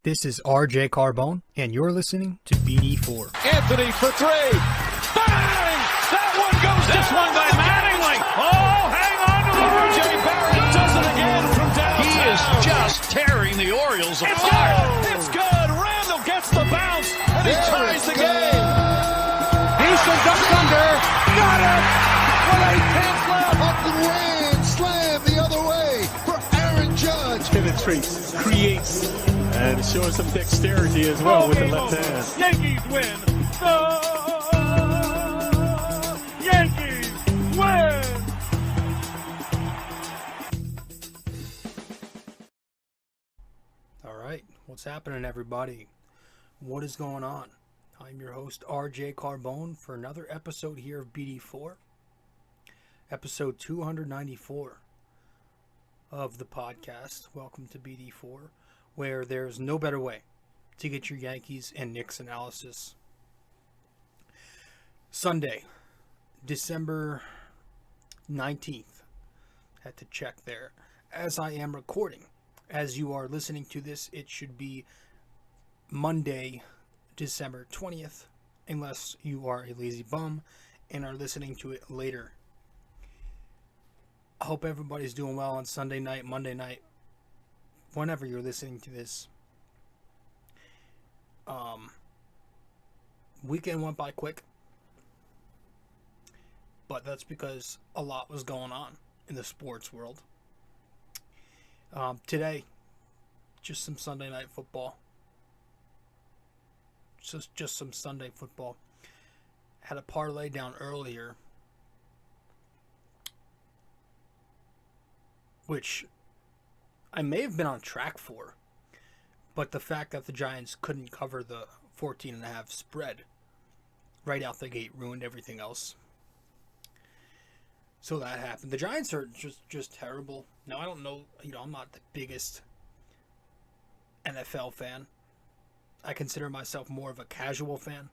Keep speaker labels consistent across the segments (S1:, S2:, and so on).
S1: This is rjcarbone, and you're listening to BD4.
S2: Anthony for three. Bang! That one goes down. This one by Mattingly. Oh, hang on to the RJ Barrett does it again from downtown.
S3: He is just tearing the Orioles apart.
S2: It's good. Randle gets the bounce, and he ties the game.
S4: Houston ducks under. Got it! With 8 left.
S5: Up and ran. Slam the other way for Aaron Judge.
S6: Penetrates, creates, and showing some dexterity as well with the left hand.
S2: Yankees win. The Yankees win.
S1: All right, what's happening, everybody? What is going on? I'm your host, RJ Carbone, for another episode here of BD4, episode 294 of the podcast. Welcome to BD4, where there's no better way to get your Yankees and Knicks analysis. Sunday, December 19th. Had to check there. As I am recording, as you are listening to this, it should be Monday, December 20th, unless you are a lazy bum and are listening to it later. I hope everybody's doing well on Sunday night, Monday night, whenever you're listening to this. Weekend went by quick, but that's because a lot was going on in the sports world. Today, just some Sunday night football. Just some Sunday football. Had a parlay down earlier, which I may have been on track for, but the fact that the Giants couldn't cover the 14.5 spread right out the gate ruined everything else. So that happened. The Giants are just terrible. Now, I don't know, I'm not the biggest NFL fan. I consider myself more of a casual fan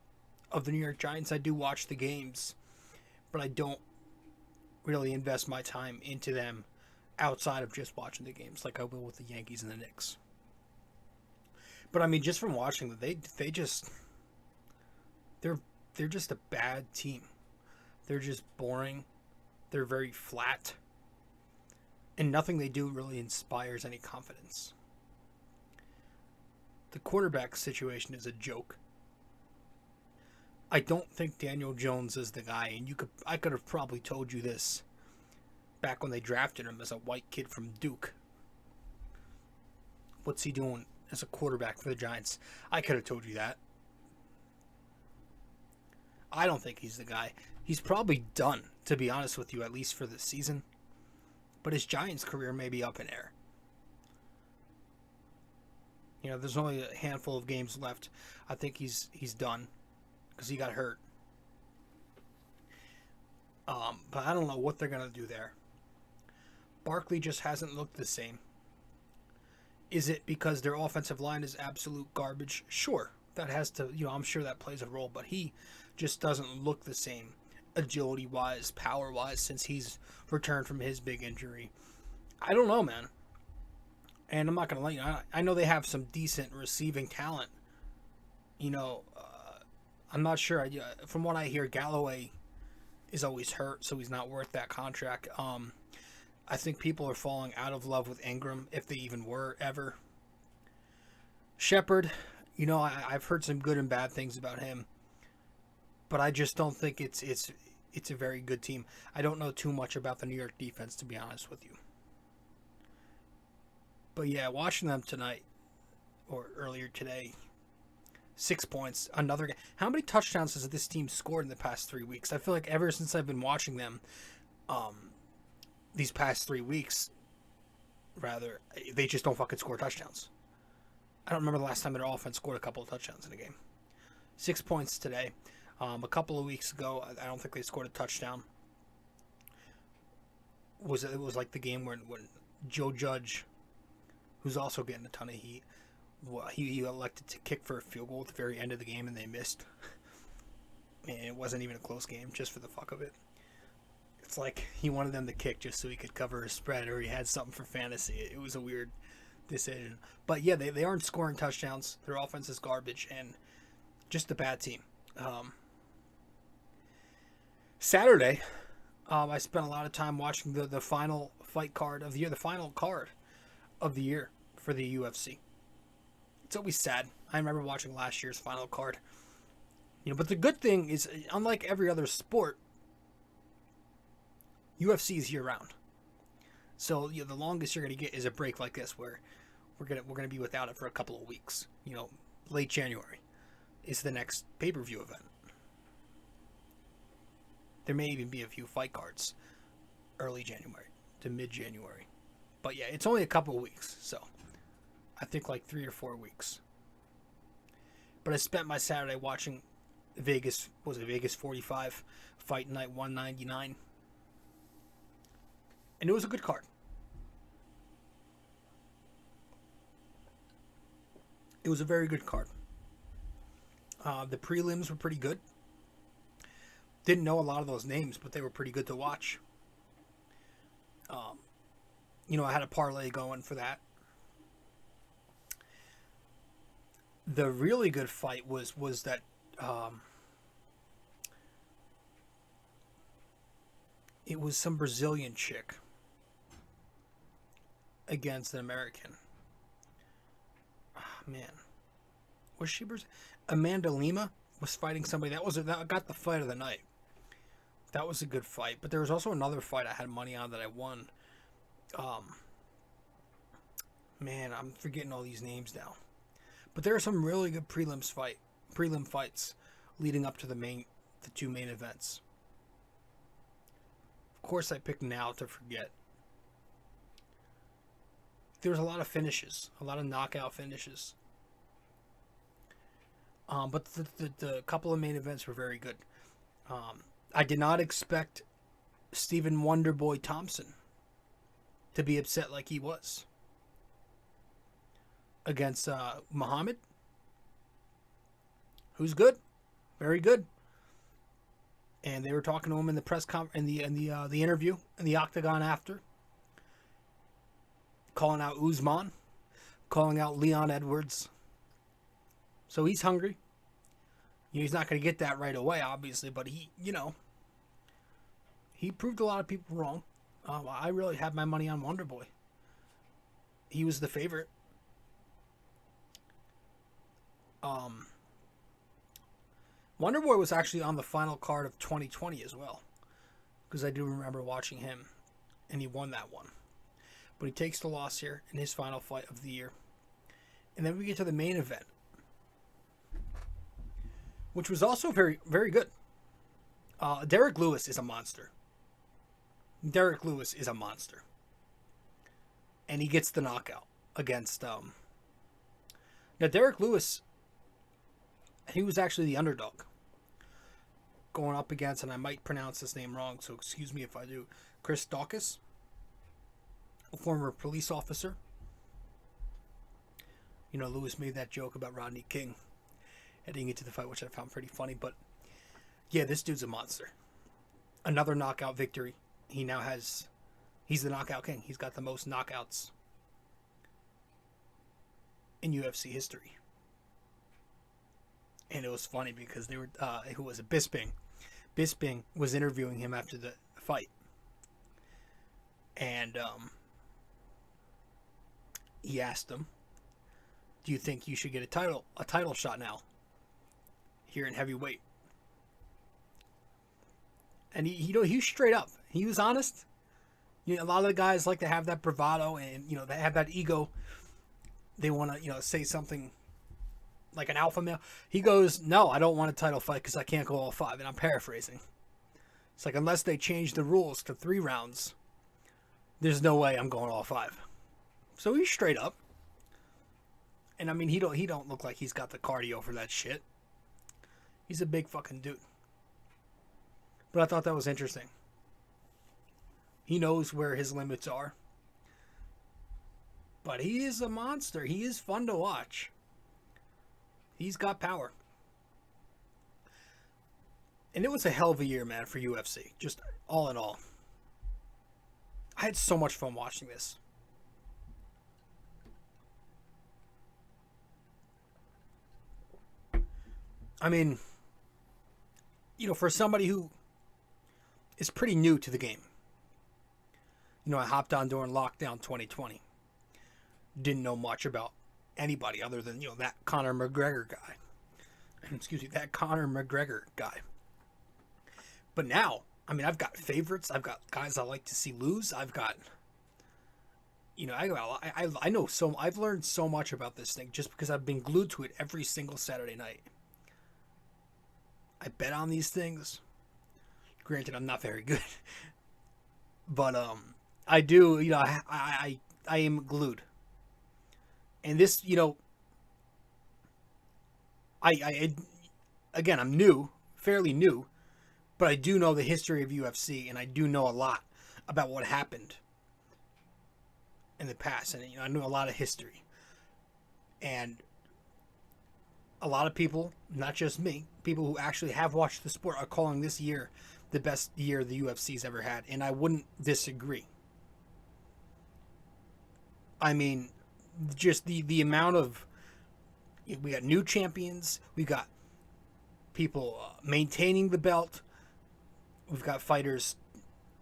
S1: of the New York Giants. I do watch the games, but I don't really invest my time into them outside of just watching the games like I will with the Yankees and the Knicks. But I mean, just from watching them, they're just a bad team. They're just boring. They're very flat. And nothing they do really inspires any confidence. The quarterback situation is a joke. I don't think Daniel Jones is the guy, and I could have probably told you this back when they drafted him as a white kid from Duke. What's he doing as a quarterback for the Giants? I could have told you that. I don't think he's the guy. He's probably done, to be honest with you, at least for this season. But his Giants career may be up in air. There's only a handful of games left. I think he's done because he got hurt. But I don't know what they're going to do there. Barkley just hasn't looked the same. Is it because their offensive line is absolute garbage? Sure. That has to, I'm sure that plays a role, but he just doesn't look the same agility-wise, power-wise, since he's returned from his big injury. I don't know, man. And I'm not going to let you know. I know they have some decent receiving talent. I'm not sure. From what I hear, Galloway is always hurt, so he's not worth that contract. I think people are falling out of love with Ingram, if they even were ever. Shepard, I've heard some good and bad things about him, but I just don't think it's a very good team. I don't know too much about the New York defense, to be honest with you. But yeah, watching them tonight, or earlier today, 6 points, another game. How many touchdowns has this team scored in the past 3 weeks? I feel like ever since I've been watching them, these past 3 weeks, rather, they just don't fucking score touchdowns. I don't remember the last time their offense scored a couple of touchdowns in a game. 6 points today. A couple of weeks ago, I don't think they scored a touchdown. It was like the game when Joe Judge, who's also getting a ton of heat, he elected to kick for a field goal at the very end of the game, and they missed. And it wasn't even a close game, just for the fuck of it. It's like he wanted them to kick just so he could cover his spread, or he had something for fantasy. It was a weird decision. But yeah, they aren't scoring touchdowns. Their offense is garbage and just a bad team. Saturday, I spent a lot of time watching the final fight card of the year, the final card of the year for the UFC. It's always sad. I remember watching last year's final card. But the good thing is, unlike every other sport, UFC is year round. So the longest you're going to get is a break like this, where we're gonna be without it for a couple of weeks. Late January is the next pay-per-view event. There may even be a few fight cards early January to mid-January. But yeah, it's only a couple of weeks, so I think like 3 or 4 weeks. But I spent my Saturday watching Vegas 45, Fight Night 199. And it was a good card. It was a very good card. The prelims were pretty good. Didn't know a lot of those names, but they were pretty good to watch. I had a parlay going for that. The really good fight was that it was some Brazilian chick against an American. Man, was she Brazilian? Amanda Lima was fighting somebody that got the fight of the night. That was a good fight, but there was also another fight I had money on that I won. Man, I'm forgetting all these names now. But there are some really good prelim fights leading up to the 2 main events. Of course, I picked now to forget. There was a lot of finishes, a lot of knockout finishes. But the couple of main events were very good. I did not expect Stephen Wonderboy Thompson to be upset like he was against Muhammad, who's good, very good. And they were talking to him in the press the interview in the octagon after, calling out Usman, calling out Leon Edwards. So he's hungry. He's not going to get that right away, obviously, but he proved a lot of people wrong. I really had my money on Wonderboy. He was the favorite. Wonderboy was actually on the final card of 2020 as well, because I do remember watching him, and he won that one. But he takes the loss here in his final fight of the year. And then we get to the main event, which was also very, very good. Derek Lewis is a monster. Derek Lewis is a monster. And he gets the knockout against... Now, Derek Lewis, he was actually the underdog. Going up against, and I might pronounce his name wrong, so excuse me if I do, Chris Daukaus, a former police officer. Lewis made that joke about Rodney King heading into the fight, which I found pretty funny. But yeah, this dude's a monster. Another knockout victory. He's the knockout king. He's got the most knockouts in UFC history. And it was funny because they were, who was it? Bisping. Bisping was interviewing him after the fight. And he asked him, do you think you should get a title shot now here in heavyweight? And he was straight up. He was honest. A lot of the guys like to have that bravado and, they have that ego. They want to, say something like an alpha male. He goes, no, I don't want a title fight because I can't go all 5. And I'm paraphrasing. It's like, unless they change the rules to 3 rounds, there's no way I'm going all 5. So he's straight up. And I mean, he don't look like he's got the cardio for that shit. He's a big fucking dude. But I thought that was interesting. He knows where his limits are. But he is a monster. He is fun to watch. He's got power. And it was a hell of a year, man, for UFC. Just all in all. I had so much fun watching this. I mean, for somebody who is pretty new to the game, I hopped on during lockdown 2020. Didn't know much about anybody other than, that Conor McGregor guy. Excuse me, that Conor McGregor guy. But now, I've got favorites. I've got guys I like to see lose. I've got, I know I've learned so much about this thing just because I've been glued to it every single Saturday night. I bet on these things. Granted, I'm not very good. But, I do, I am glued. And this, again, I'm new, fairly new, but I do know the history of UFC, and I do know a lot about what happened in the past, and I know a lot of history. And a lot of people, not just me, people who actually have watched the sport are calling this year the best year the UFC's ever had, and I wouldn't disagree. Just the amount of, we got new champions, we got people maintaining the belt, we've got fighters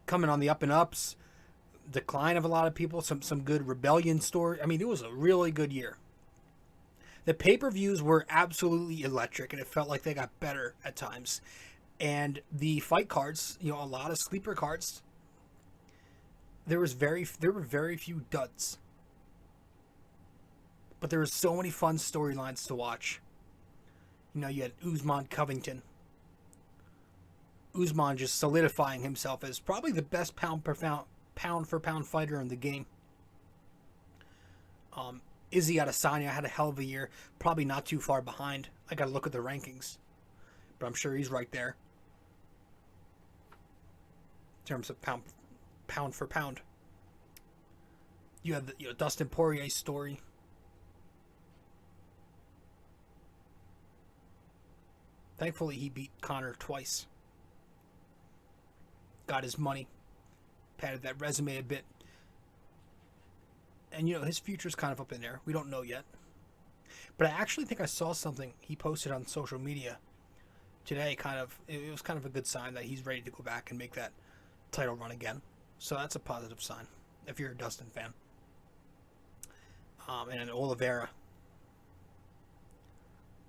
S1: coming on the up and ups, decline of a lot of people, some good rebellion story. It was a really good year. The pay-per-views were absolutely electric, and it felt like they got better at times. And the fight cards, a lot of sleeper cards, there were very few duds. But there were so many fun storylines to watch. You had Usman Covington. Usman just solidifying himself as probably the best pound for pound fighter in the game. Izzy Adesanya had a hell of a year. Probably not too far behind. I got to look at the rankings. But I'm sure he's right there. In terms of pound for pound. You had the Dustin Poirier's story. Thankfully, he beat Conor twice. Got his money. Padded that resume a bit. And, his future's kind of up in there. We don't know yet. But I actually think I saw something he posted on social media today. It was kind of a good sign that he's ready to go back and make that title run again. So that's a positive sign if you're a Dustin fan. And Oliveira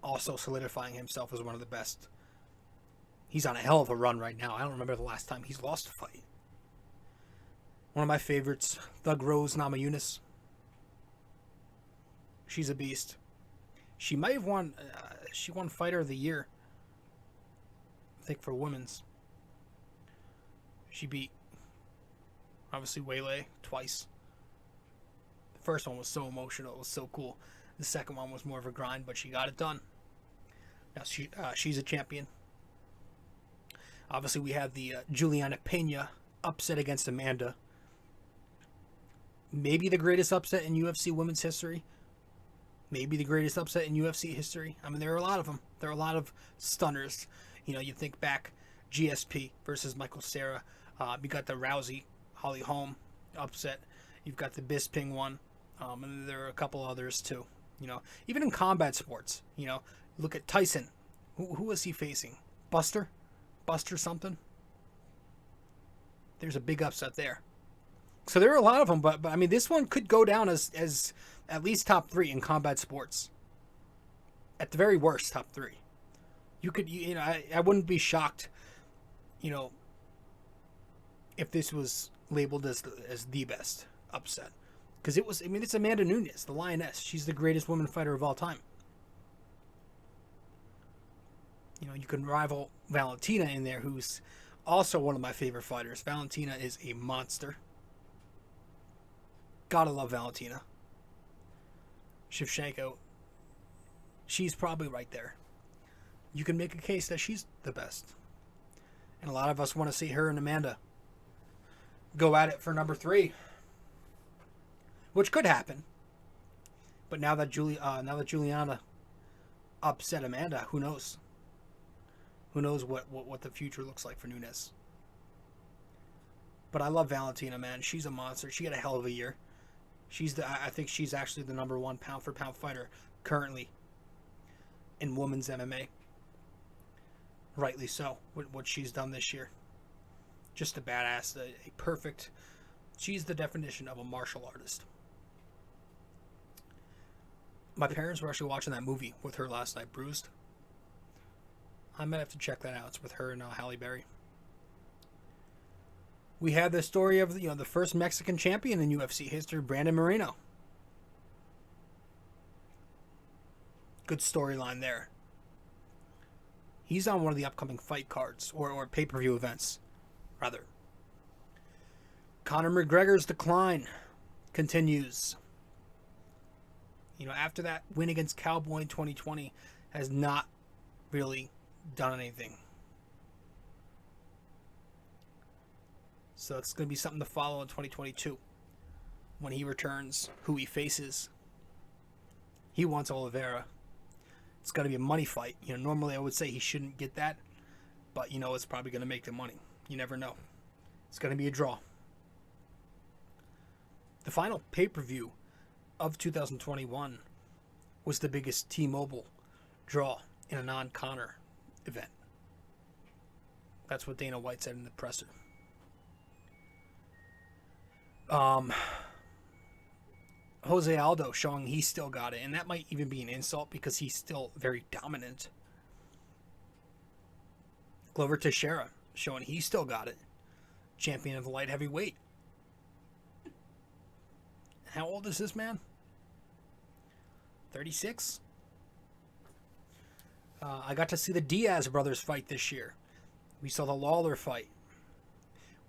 S1: also solidifying himself as one of the best. He's on a hell of a run right now. I don't remember the last time he's lost a fight. One of my favorites, Thug Rose Namajunas. She's a beast. She might have won. She won Fighter of the Year, I think, for women's. She beat, obviously, Weili twice. The first one was so emotional. It was so cool. The second one was more of a grind, but she got it done. Now she's a champion. Obviously, we have the Juliana Pena upset against Amanda. Maybe the greatest upset in UFC women's history. Maybe the greatest upset in UFC history. There are a lot of them. There are a lot of stunners. You think back, GSP versus Michael Cera. You got the Rousey, Holly Holm upset. You've got the Bisping one. And there are a couple others too. Even in combat sports, look at Tyson. Who was he facing? Buster something. There's a big upset there. So there are a lot of them, but this one could go down as at least top 3 in combat sports. At the very worst, top 3. You could, I wouldn't be shocked, if this was labeled as the best upset. Because it was, it's Amanda Nunes, the Lioness. She's the greatest woman fighter of all time. You can rival Valentina in there, who's also one of my favorite fighters. Valentina is a monster. Gotta love Valentina. Shevchenko, she's probably right there. You can make a case that she's the best. And a lot of us want to see her and Amanda go at it for number 3. Which could happen. But now that Juliana upset Amanda, who knows? Who knows what the future looks like for Nunes. But I love Valentina, man. She's a monster. She had a hell of a year. I think she's actually the number 1 pound for pound fighter currently in women's MMA. Rightly so, with what she's done this year. Just a badass, a perfect... She's the definition of a martial artist. My parents were actually watching that movie with her last night, Bruised. I might have to check that out. It's with her and Halle Berry. We have the story of the first Mexican champion in UFC history, Brandon Moreno. Good storyline there. He's on one of the upcoming fight cards, or pay-per-view events, rather. Conor McGregor's decline continues. After that win against Cowboy in 2020, has not really done anything. So it's going to be something to follow in 2022. When he returns, who he faces. He wants Oliveira. It's going to be a money fight. Normally I would say he shouldn't get that. But, it's probably going to make the money. You never know. It's going to be a draw. The final pay-per-view of 2021 was the biggest T-Mobile draw in a non-Conor event. That's what Dana White said in the presser. Jose Aldo showing he still got it, and that might even be an insult because he's still very dominant. Glover Teixeira showing he still got it. Champion of the light heavyweight. How old is this man? 36? I got to see the Diaz brothers fight this year. We saw the Lawler fight.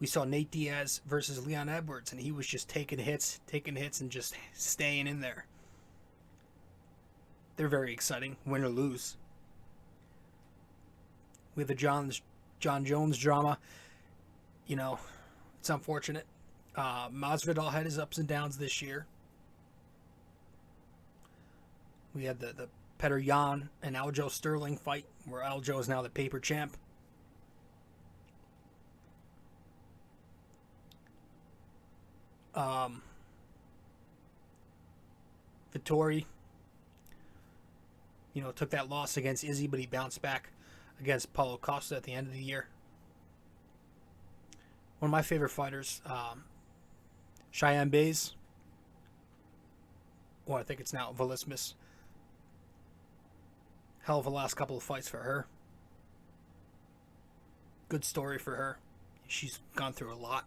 S1: We saw Nate Diaz versus Leon Edwards, and he was just taking hits, and just staying in there. They're very exciting, win or lose. We have the John Jones drama. It's unfortunate. Masvidal had his ups and downs this year. We had the Petr Yan and Aljo Sterling fight, where Aljo is now the paper champ. Vittori, took that loss against Izzy, but he bounced back against Paulo Costa at the end of the year. One of my favorite fighters, Cheyenne Bays, or I think it's now Velismus. Hell of a last couple of fights for her. Good story for her. She's gone through a lot.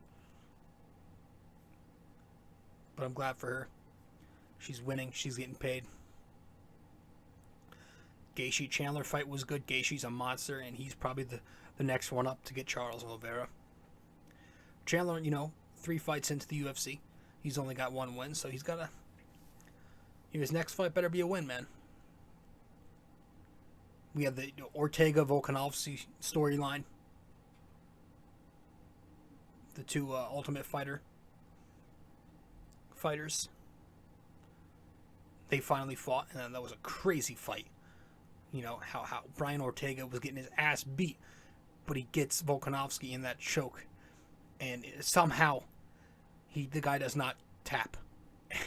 S1: But I'm glad for her. She's winning. She's getting paid. Gaethje Chandler fight was good. Gaethje's a monster, and he's probably the next one up to get Charles Oliveira. Chandler, 3 fights into the UFC. He's only got 1 win, so he's got to... his next fight better be a win, man. We have the Ortega-Volkanovski storyline. The 2 Ultimate fighters. They finally fought, and that was a crazy fight. How Brian Ortega was getting his ass beat, but he gets Volkanovski in that choke, and somehow the guy does not tap,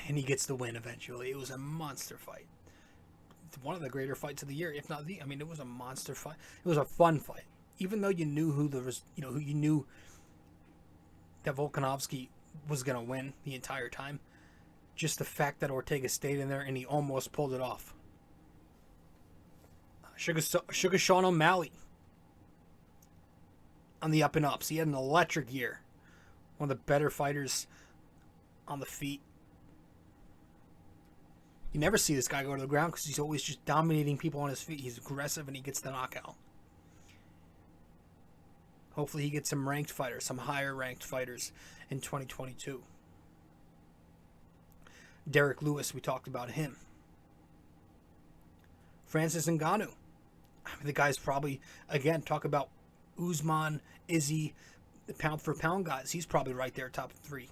S1: and he gets the win eventually. It was a monster fight. One of the greater fights of the year, if not the. It was a monster fight. It was a fun fight, even though you knew who you knew that Volkanovski was gonna win the entire time. Just the fact that Ortega stayed in there and he almost pulled it off. Sugar Sean O'Malley on the up and ups. He had an electric year. One of the better fighters on the feet. You never see this guy go to the ground because he's always just dominating people on his feet. He's aggressive and he gets the knockout. Hopefully he gets some ranked fighters, some higher ranked fighters in 2022. Derek Lewis, we talked about him. Francis Ngannou. The guy's probably, again, talk about Usman, Izzy, the pound for pound guys. He's probably right there, top 3.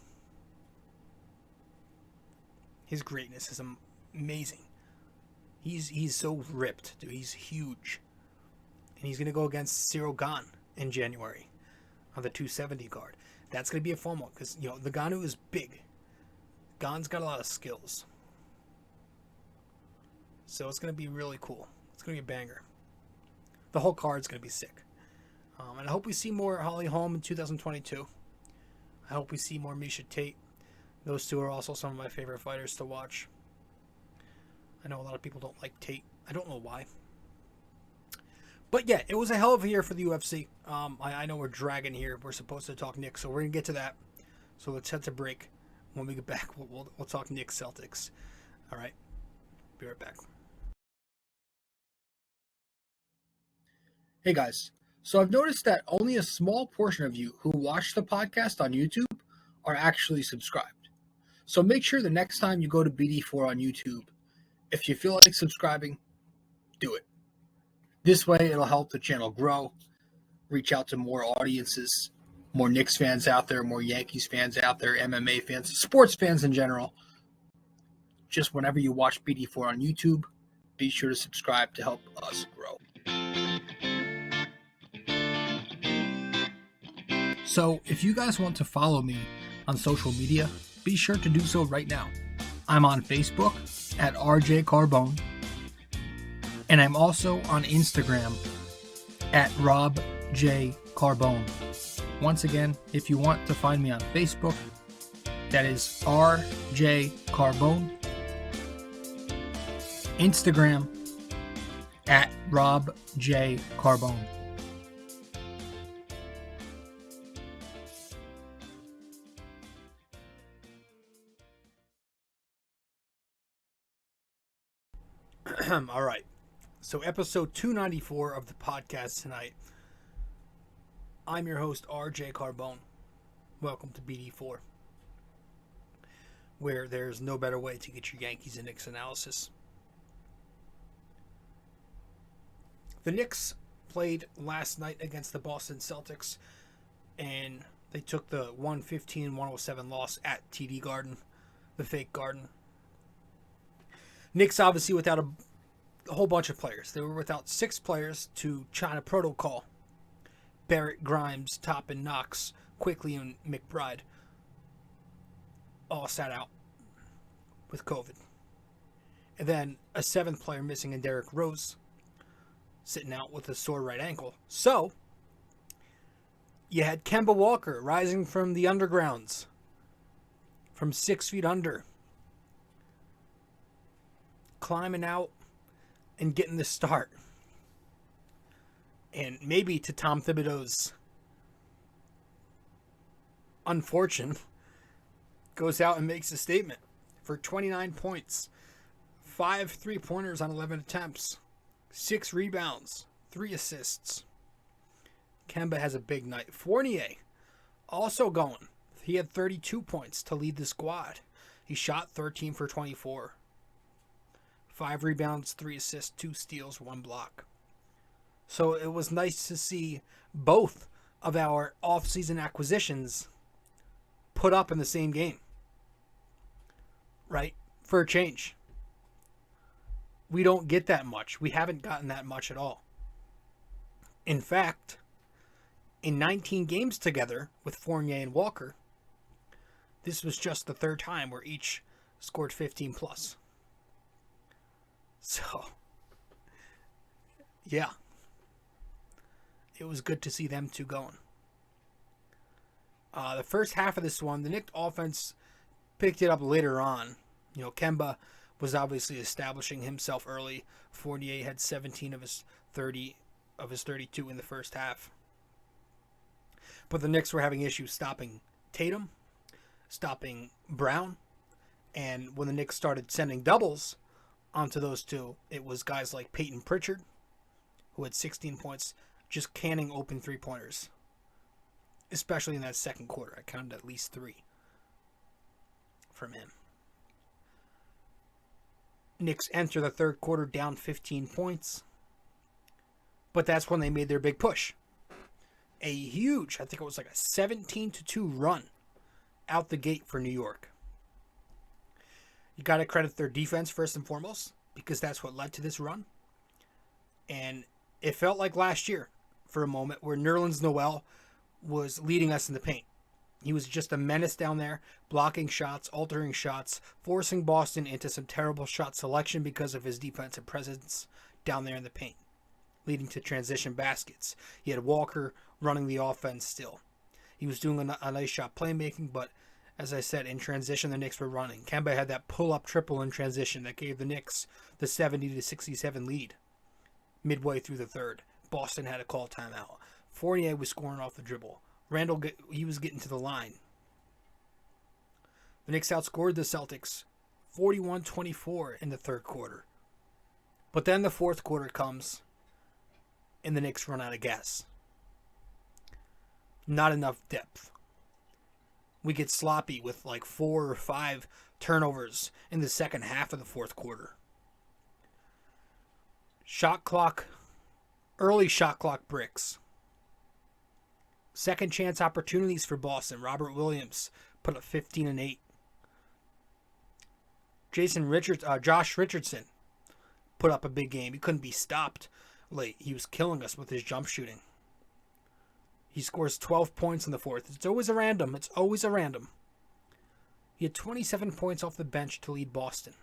S1: His greatness is amazing. He's so ripped, dude. He's huge. And he's going to go against Cyril Gane in January on the 270 card. That's going to be a fun one because, the Ngannou is big. Gane's got a lot of skills. So it's going to be really cool. It's going to be a banger. The whole card's going to be sick. And I hope we see more Holly Holm in 2022. I hope we see more Miesha Tate. Those two are also some of my favorite fighters to watch. I know a lot of people don't like Tate. I don't know why. But yeah, it was a hell of a year for the UFC. I know we're dragging here. We're supposed to talk Knicks, so we're going to get to that. So let's head to break. When we get back, we'll talk Knicks Celtics. All right. Be right back. Hey guys. So I've noticed that only a small portion of you who watch the podcast on YouTube are actually subscribed. So make sure the next time you go to BD4 on YouTube, if you feel like subscribing, do it. This way it'll help the channel grow, reach out to more audiences, more Knicks fans out there, more Yankees fans out there, MMA fans, sports fans in general. Just whenever you watch BD4 on YouTube, be sure to subscribe to help us grow. So if you guys want to follow me on social media, be sure to do so right now. I'm on Facebook at rjcarbone, and I'm also on Instagram at rjcarbone. Once again, if you want to find me on Facebook, that is rjcarbone. Instagram at robjcarbone. All right. So episode 294 of the podcast tonight. I'm your host, RJ Carbone. Welcome to BD4, where there's no better way to get your Yankees and Knicks analysis. The Knicks played last night against the Boston Celtics, and they took the 115-107 loss at TD Garden, the fake Garden. Knicks obviously without a whole bunch of players. They were without 6 players to China Protocol. Barrett, Grimes, Toppin, Knox, Quickly, and McBride all sat out with COVID. And then a 7th player missing in Derrick Rose, sitting out with a sore right ankle. So, you had Kemba Walker rising from the undergrounds, from 6 feet under, climbing out and getting the start. And maybe to Tom Thibodeau's unfortunate, goes out and makes a statement for 29 points, 5 3-pointers on 11 attempts, 6 rebounds, 3 assists. Kemba has a big night. Fournier also going. He had 32 points to lead the squad. He shot 13 for 24. 5 rebounds, 3 assists, 2 steals, 1 block. So it was nice to see both of our off-season acquisitions put up in the same game. Right? For a change. We don't get that much. We haven't gotten that much at all. In fact, in 19 games together with Fournier and Walker, this was just the 3rd time where each scored 15 plus. So, yeah. It was good to see them two going. The first half of this one, the Knicks offense picked it up later on. You know, Kemba was obviously establishing himself early. Fournier had 17 of his 32 in the first half. But the Knicks were having issues stopping Tatum, stopping Brown, and when the Knicks started sending doubles onto those two, it was guys like Peyton Pritchard, who had 16 points, just canning open 3-pointers. Especially in that second quarter. I counted at least 3 from him. Knicks enter the third quarter down 15 points. But that's when they made their big push. A huge, I think it was like a 17-2 run out the gate for New York. You got to credit their defense first and foremost, because that's what led to this run. And it felt like last year for a moment where Nerlens Noel was leading us in the paint. He was just a menace down there, blocking shots, altering shots, forcing Boston into some terrible shot selection because of his defensive presence down there in the paint. leading to transition baskets. He had Walker running the offense still. He was doing a nice shot playmaking, but as I said, in transition, the Knicks were running. Kemba had that pull-up triple in transition that gave the Knicks the 70-67 lead midway through the third. Boston had a call timeout. Fournier was scoring off the dribble. Randle, he was getting to the line. The Knicks outscored the Celtics 41-24 in the third quarter. But then the fourth quarter comes, and the Knicks run out of gas. Not enough depth. We get sloppy with like 4 or 5 turnovers in the second half of the fourth quarter. Early shot clock bricks. Second chance opportunities for Boston. Robert Williams put up 15 and 8. Josh Richardson put up a big game. He couldn't be stopped late. He was killing us with his jump shooting. He scores 12 points in the fourth. It's always a random. He had 27 points off the bench to lead Boston.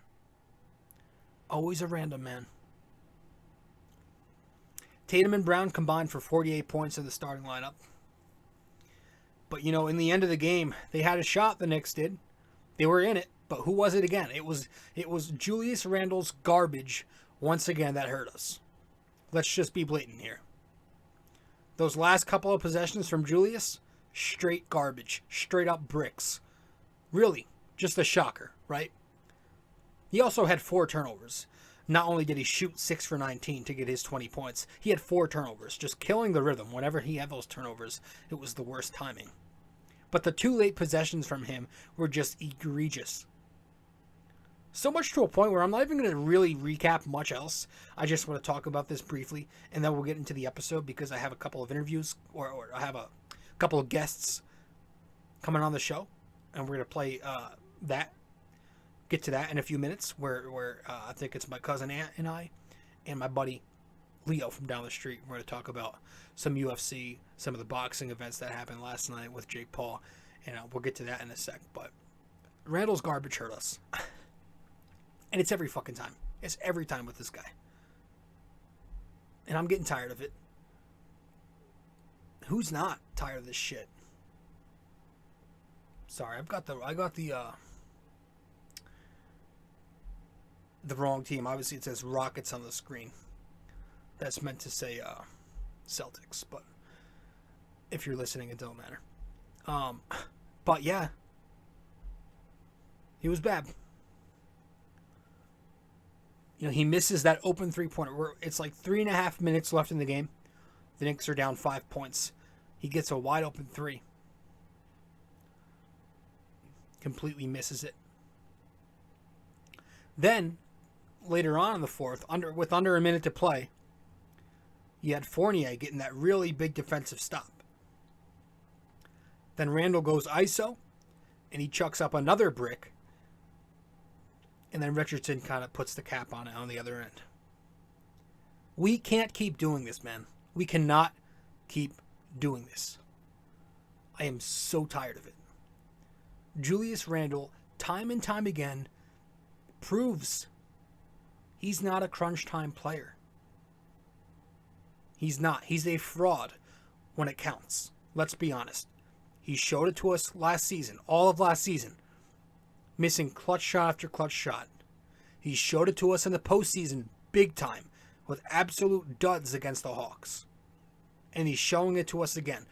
S1: Always a random, man. Tatum and Brown combined for 48 points in the starting lineup. But, in the end of the game, they had a shot, the Knicks did. They were in it, but who was it again? It was Julius Randle's garbage once again that hurt us. Let's just be blatant here. Those last couple of possessions from Julius, straight garbage, straight up bricks. Really, just a shocker, right? He also had 4 turnovers. Not only did he shoot 6 for 19 to get his 20 points, he had 4 turnovers, just killing the rhythm. Whenever he had those turnovers, it was the worst timing. But the 2 late possessions from him were just egregious. So much to a point where I'm not even going to really recap much else. I just want to talk about this briefly, and then we'll get into the episode because I have a couple of interviews, or I have a couple of guests coming on the show, and we're going to play that. Get to that in a few minutes, where I think it's my cousin Aunt and I, and my buddy Leo from down the street. We're going to talk about some UFC, some of the boxing events that happened last night with Jake Paul, and we'll get to that in a sec. But Randle's garbage hurt us. And it's every fucking time. It's every time with this guy. And I'm getting tired of it. Who's not tired of this shit? Sorry, I got the wrong team. Obviously it says Rockets on the screen. That's meant to say Celtics, but if you're listening, it don't matter. But yeah. He was bad. He misses that open 3-pointer where it's like 3.5 minutes left in the game. The Knicks are down 5 points. He gets a wide open 3. Completely misses it. Then, later on in the fourth, with under a minute to play, you had Fournier getting that really big defensive stop. Then Randle goes ISO, and he chucks up another brick. And then Richardson kind of puts the cap on it on the other end. We can't keep doing this, man. We cannot keep doing this. I am so tired of it. Julius Randle, time and time again, proves he's not a crunch time player. He's not. He's a fraud when it counts. Let's be honest. He showed it to us last season, all of last season. Missing clutch shot after clutch shot. He showed it to us in the postseason big time with absolute duds against the Hawks. And he's showing it to us again.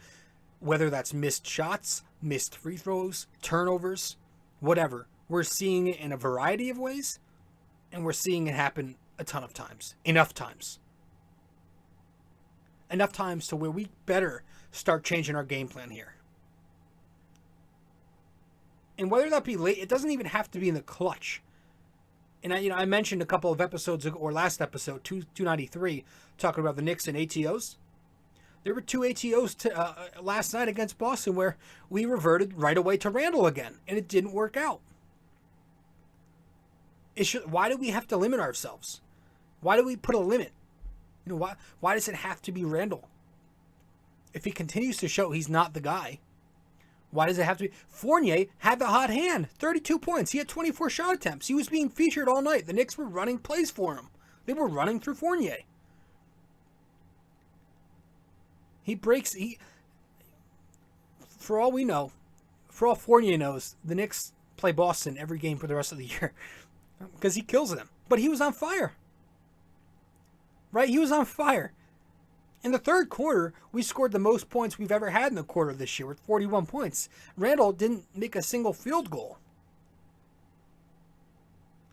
S1: Whether that's missed shots, missed free throws, turnovers, whatever. We're seeing it in a variety of ways, and we're seeing it happen a ton of times. Enough times. Enough times to where we better start changing our game plan here. And whether that be late, it doesn't even have to be in the clutch. And I mentioned a couple of episodes ago, or last episode, 293, talking about the Knicks and ATOs. There were 2 ATOs last night against Boston where we reverted right away to Randle again, and it didn't work out. Why do we have to limit ourselves? Why do we put a limit? Why does it have to be Randle? If he continues to show he's not the guy, why does it have to be? Fournier had the hot hand. 32 points. He had 24 shot attempts. He was being featured all night. The Knicks were running plays for him. They were running through Fournier. For all we know, for all Fournier knows, the Knicks play Boston every game for the rest of the year because he kills them. But he was on fire. Right? He was on fire. In the third quarter, we scored the most points we've ever had in the quarter this year with 41 points. Randle didn't make a single field goal.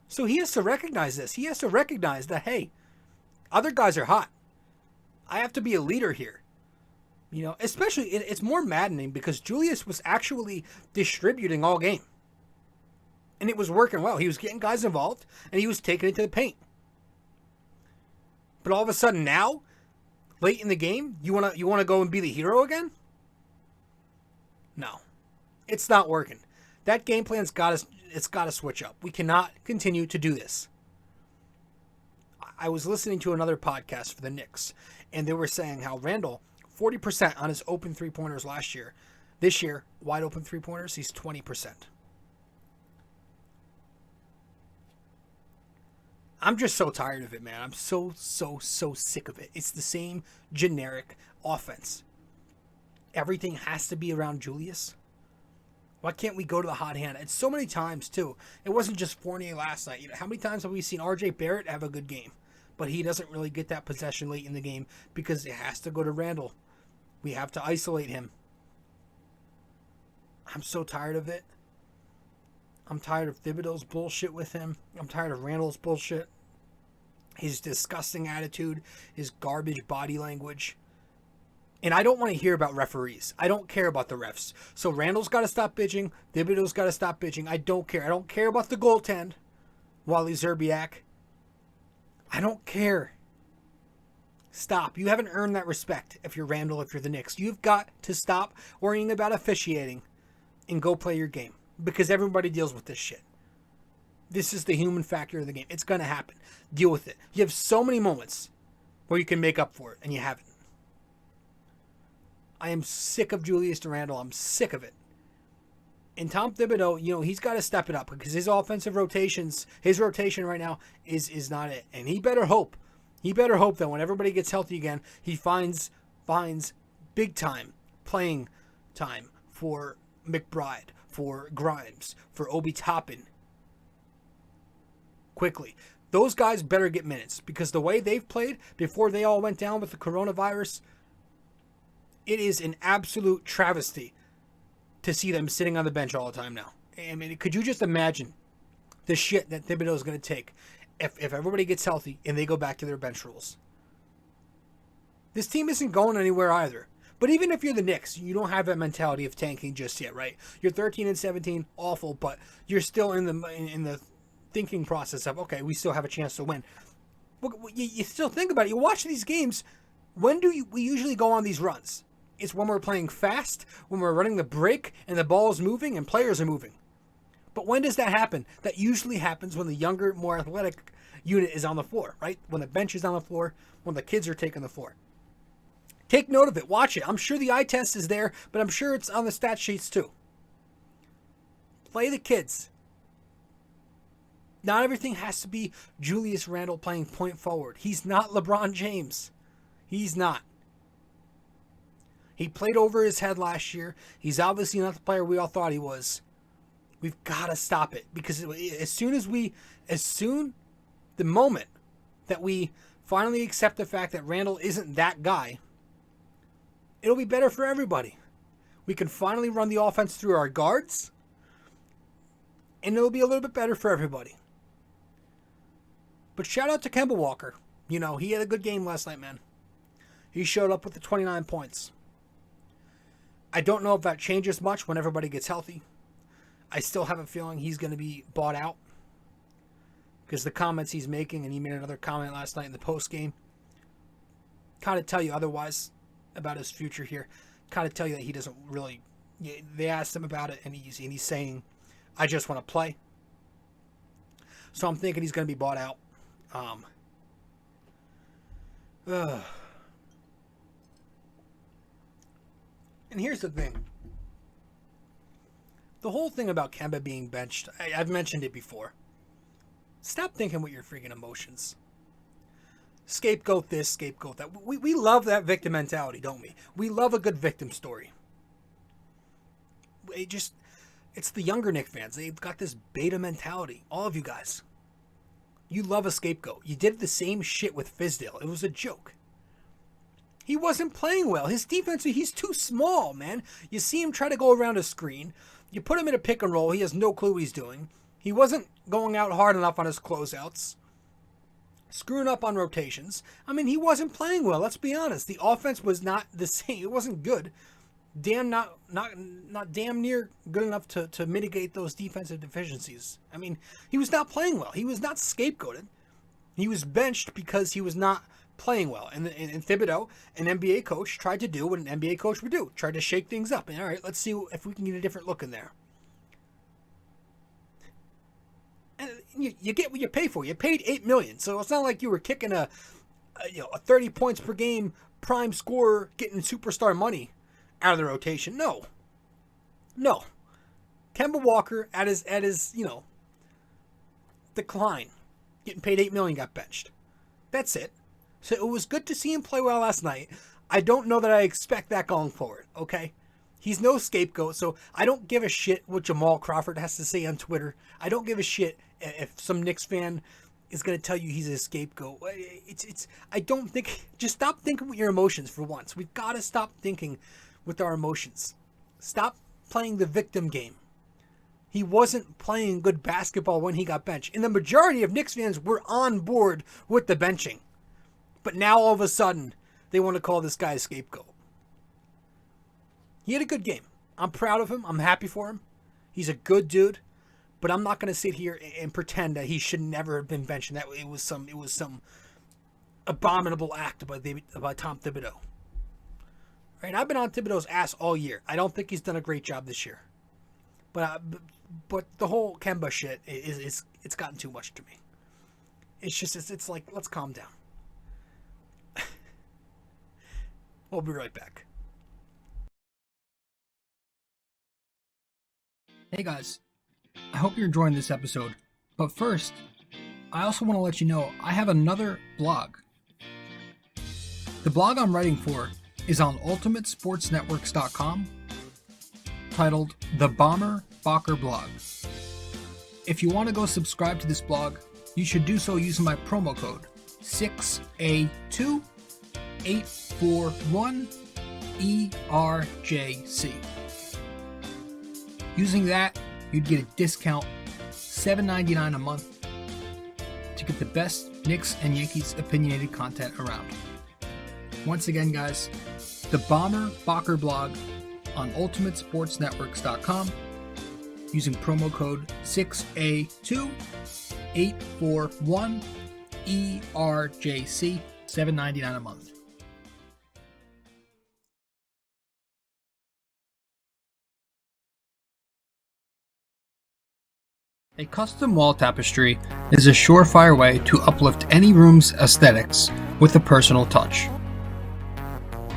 S1: So he has to recognize this. He has to recognize that, hey, other guys are hot. I have to be a leader here. You know, especially, it's more maddening because Julius was actually distributing all game. And it was working well. He was getting guys involved, and he was taking it to the paint. But all of a sudden now, late in the game, you wanna go and be the hero again? No, it's not working. That game plan's got to switch up. We cannot continue to do this. I was listening to another podcast for the Knicks, and they were saying how Randle, 40% on his open three-pointers last year. This year, wide open three-pointers, he's 20%. I'm just so tired of it, man. I'm so sick of it. It's the same generic offense. Everything has to be around Julius. Why can't we go to the hot hand? And so many times, too. It wasn't just Fournier last night. You know, how many times have we seen RJ Barrett have a good game? But he doesn't really get that possession late in the game because it has to go to Randle. We have to isolate him. I'm so tired of it. I'm tired of Thibodeau's bullshit with him. I'm tired of Randle's bullshit. His disgusting attitude, his garbage body language. And I don't want to hear about referees. I don't care about the refs. So Randle's got to stop bitching. Thibodeau's got to stop bitching. I don't care. I don't care about the goaltend, Wally Szczerbiak. I don't care. Stop. You haven't earned that respect if you're Randle, if you're the Knicks. You've got to stop worrying about officiating and go play your game. Because everybody deals with this shit. This is the human factor of the game. It's going to happen. Deal with it. You have so many moments where you can make up for it, and you haven't. I am sick of Julius Randle. I'm sick of it. And Tom Thibodeau, you know, he's got to step it up because his offensive rotations, his rotation right now is not it. And he better hope that when everybody gets healthy again, he finds big time playing time for McBride, for Grimes, for Obi Toppin. Quickly. Those guys better get minutes because the way they've played before they all went down with the coronavirus, it is an absolute travesty to see them sitting on the bench all the time now. I mean, could you just imagine the shit that Thibodeau is going to take if everybody gets healthy and they go back to their bench rules? This team isn't going anywhere either. But even if you're the Knicks, you don't have that mentality of tanking just yet, right? You're 13-17, awful, but you're still in the thinking process of, okay, we still have a chance to win. You still think about it. You watch these games. When do we usually go on these runs? It's when we're playing fast, when we're running the break, and the ball is moving and players are moving. But when does that happen? That usually happens when the younger, more athletic unit is on the floor, right? When the bench is on the floor, when the kids are taking the floor. Take note of it. Watch it. I'm sure the eye test is there, but I'm sure it's on the stat sheets too. Play the kids. Not everything has to be Julius Randle playing point forward. He's not LeBron James. He's not. He played over his head last year. He's obviously not the player we all thought he was. We've got to stop it because the moment that we finally accept the fact that Randle isn't that guy, it'll be better for everybody. We can finally run the offense through our guards, and it'll be a little bit better for everybody. But shout out to Kemba Walker. You know, he had a good game last night, man. He showed up with the 29 points. I don't know if that changes much when everybody gets healthy. I still have a feeling he's going to be bought out because the comments he's making, and he made another comment last night in the post game, kind of tell you otherwise about his future here. Kind of tell you that he doesn't really. They asked him about it, and he's saying, "I just want to play." So I'm thinking he's going to be bought out. And here's the thing. The whole thing about Kemba being benched, I've mentioned it before. Stop thinking with your freaking emotions. Scapegoat this, scapegoat that. We love that victim mentality, don't we? We love a good victim story. It's the younger Knicks fans. They've got this beta mentality. All of you guys. You love a scapegoat. You did the same shit with Fizdale. It was a joke. He wasn't playing well. His defense, he's too small, man. You see him try to go around a screen. You put him in a pick and roll. He has no clue what he's doing. He wasn't going out hard enough on his closeouts. Screwing up on rotations. I mean, he wasn't playing well. Let's be honest. The offense was not the same. It wasn't good. Not damn near good enough to mitigate those defensive deficiencies. I mean, he was not playing well. He was not scapegoated. He was benched because he was not playing well. And Thibodeau, an NBA coach, tried to do what an NBA coach would do. Tried to shake things up. And all right, let's see if we can get a different look in there. And you get what you pay for. You paid $8 million, so it's not like you were kicking a 30 points per game prime scorer getting superstar money out of the rotation. No. Kemba Walker at his decline, getting paid $8 million, got benched. That's it. So it was good to see him play well last night. I don't know that I expect that going forward. Okay, he's no scapegoat, so I don't give a shit what Jamal Crawford has to say on Twitter. I don't give a shit if some Knicks fan is going to tell you he's a scapegoat. I don't think. Just stop thinking with your emotions for once. We've got to stop thinking with our emotions. Stop playing the victim game. He wasn't playing good basketball when he got benched. And the majority of Knicks fans were on board with the benching. But now all of a sudden, they want to call this guy a scapegoat. He had a good game. I'm proud of him. I'm happy for him. He's a good dude. But I'm not going to sit here and pretend that he should never have been benched. And that it was some abominable act by Tom Thibodeau. Right, I've been on Thibodeau's ass all year. I don't think he's done a great job this year. But the whole Kemba shit it's gotten too much to me. It's like, let's calm down. We'll be right back. Hey guys, I hope you're enjoying this episode. But first, I also want to let you know I have another blog. The blog I'm writing for is on ultimatesportsnetworks.com, titled The Bomber Walker Blog. If you want to go subscribe to this blog, you should do so using my promo code 6A2841ERJC. Using that, you'd get a discount $7.99 a month to get the best Knicks and Yankees opinionated content around. Once again, guys, the Bomber Walker blog on ultimatesportsnetworks.com using promo code 6A2841ERJC, $7.99 a month. A custom wall tapestry is a surefire way to uplift any room's aesthetics with a personal touch.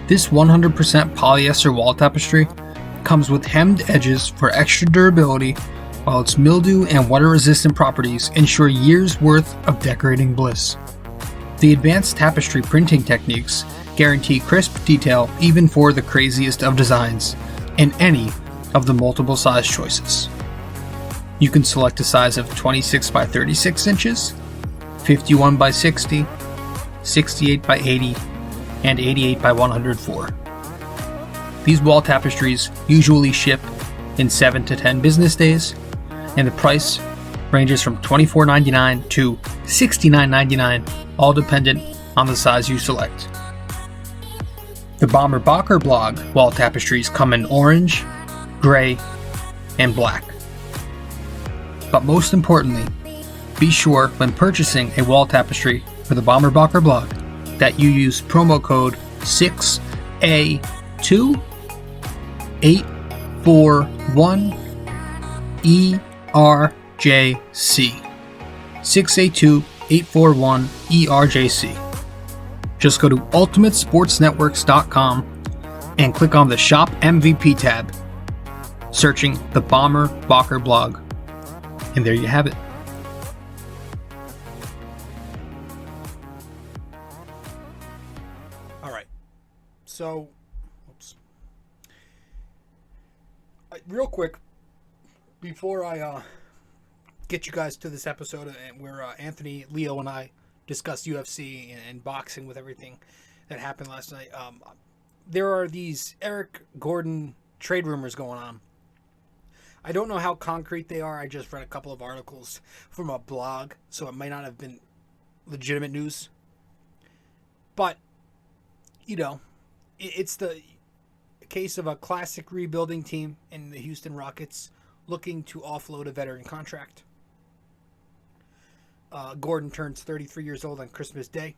S1: This 100% polyester wall tapestry comes with hemmed edges for extra durability, while its mildew and water-resistant properties ensure years' worth of decorating bliss. The advanced tapestry printing techniques guarantee crisp detail even for the craziest of designs in any of the multiple size choices. You can select a size of 26 by 36 inches, 51 by 60, 68 by 80, and 88 by 104. These wall tapestries usually ship in 7 to 10 business days, and the price ranges from $24.99 to $69.99, all dependent on the size you select. The Bomber Walker blog wall tapestries come in orange, gray, and black. But most importantly, be sure when purchasing a wall tapestry for the Bomber Walker blog that you use promo code 6A2841ERJC. 6A2841ERJC. Just go to ultimatesportsnetworks.com and click on the Shop MVP tab, searching the Bomber Walker blog. And there you have it. All right. So, real quick, before I get you guys to this episode where Anthony, Leo, and I discuss UFC and boxing with everything that happened last night, there are these Eric Gordon trade rumors going on. I don't know how concrete they are. I just read a couple of articles from a blog, so it might not have been legitimate news. But, it's the case of a classic rebuilding team in the Houston Rockets looking to offload a veteran contract. Gordon turns 33 years old on Christmas Day.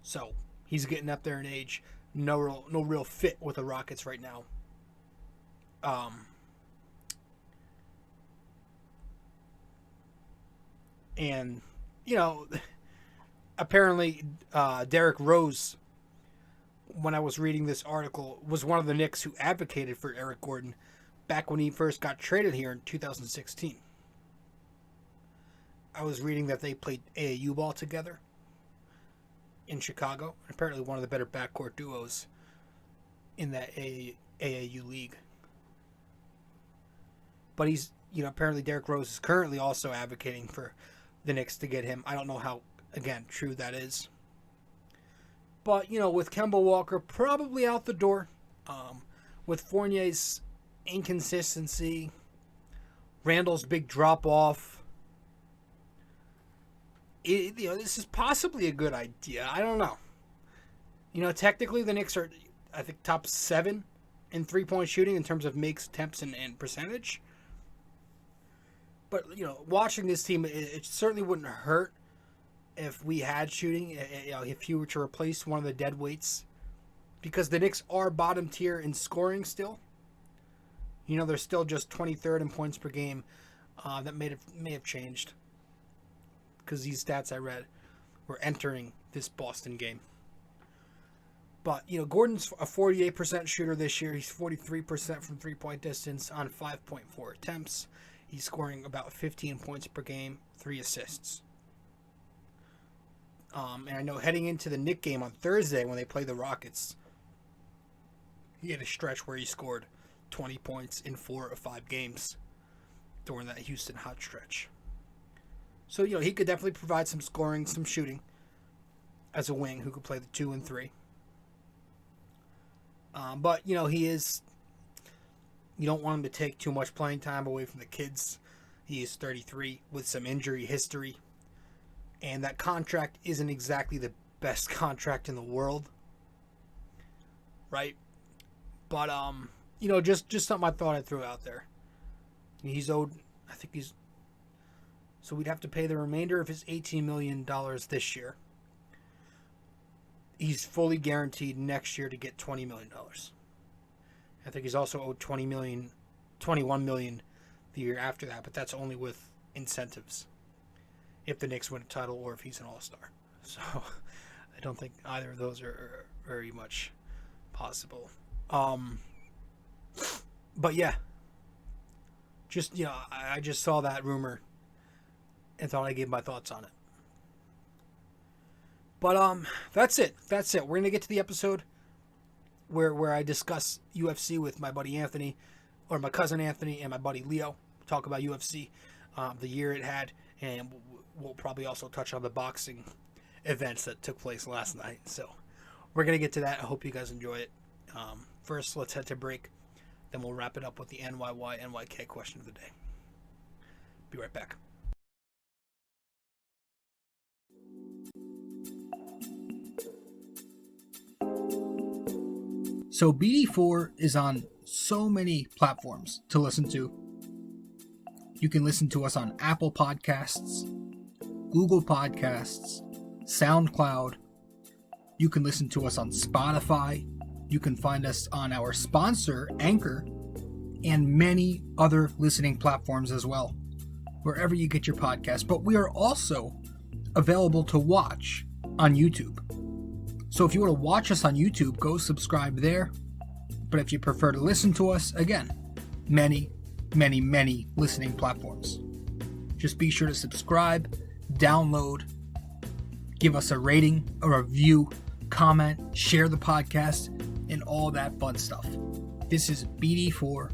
S1: So, he's getting up there in age. No real fit with the Rockets right now. And, apparently Derrick Rose, when I was reading this article, was one of the Knicks who advocated for Eric Gordon back when he first got traded here in 2016. I was reading that they played AAU ball together in Chicago. Apparently one of the better backcourt duos in that AAU league. But he's, apparently Derrick Rose is currently also advocating for the Knicks to get him. I don't know how, again, true that is. But, with Kemba Walker probably out the door, with Fournier's inconsistency, Randle's big drop-off, this is possibly a good idea. I don't know. Technically the Knicks are, I think, top 7 in three-point shooting in terms of makes, attempts, and percentage. But, watching this team, it certainly wouldn't hurt if we had shooting, if you were to replace one of the dead weights. Because the Knicks are bottom tier in scoring still. They're still just 23rd in points per game. That may have changed. Because these stats I read were entering this Boston game. But, Gordon's a 48% shooter this year. He's 43% from three-point distance on 5.4 attempts. He's scoring about 15 points per game, 3 assists. And I know heading into the Knicks game on Thursday when they play the Rockets, he had a stretch where he scored 20 points in 4 of 5 games during that Houston hot stretch. So, he could definitely provide some scoring, some shooting as a wing who could play the 2 and 3. But, he is... You don't want him to take too much playing time away from the kids. He is 33 with some injury history. And that contract isn't exactly the best contract in the world. Right? But, just something I thought I'd throw out there. He's owed, I think he's... So we'd have to pay the remainder of his $18 million this year. He's fully guaranteed next year to get $20 million. I think he's also owed $21 million the year after that, but that's only with incentives. If the Knicks win a title or if he's an all-star. So I don't think either of those are very much possible. But yeah. Just, I just saw that rumor and thought I'd give my thoughts on it. But that's it. We're going to get to the episode where I discuss UFC with my buddy Anthony, or my cousin Anthony, and my buddy Leo. Talk about UFC, the year it had, and we'll probably also touch on the boxing events that took place last night. So we're going to get to that. I hope you guys enjoy it. First, let's head to break. Then we'll wrap it up with the NYY-NYK question of the day. Be right back. So BD4 is on so many platforms to listen to. You can listen to us on Apple Podcasts, Google Podcasts, SoundCloud. You can listen to us on Spotify. You can find us on our sponsor, Anchor, and many other listening platforms as well, wherever you get your podcasts. But we are also available to watch on YouTube. So if you want to watch us on YouTube, go subscribe there. But if you prefer to listen to us, again, many listening platforms. Just be sure to subscribe, download, give us a rating, a review comment, share the podcast, and all that fun stuff. This is BD4,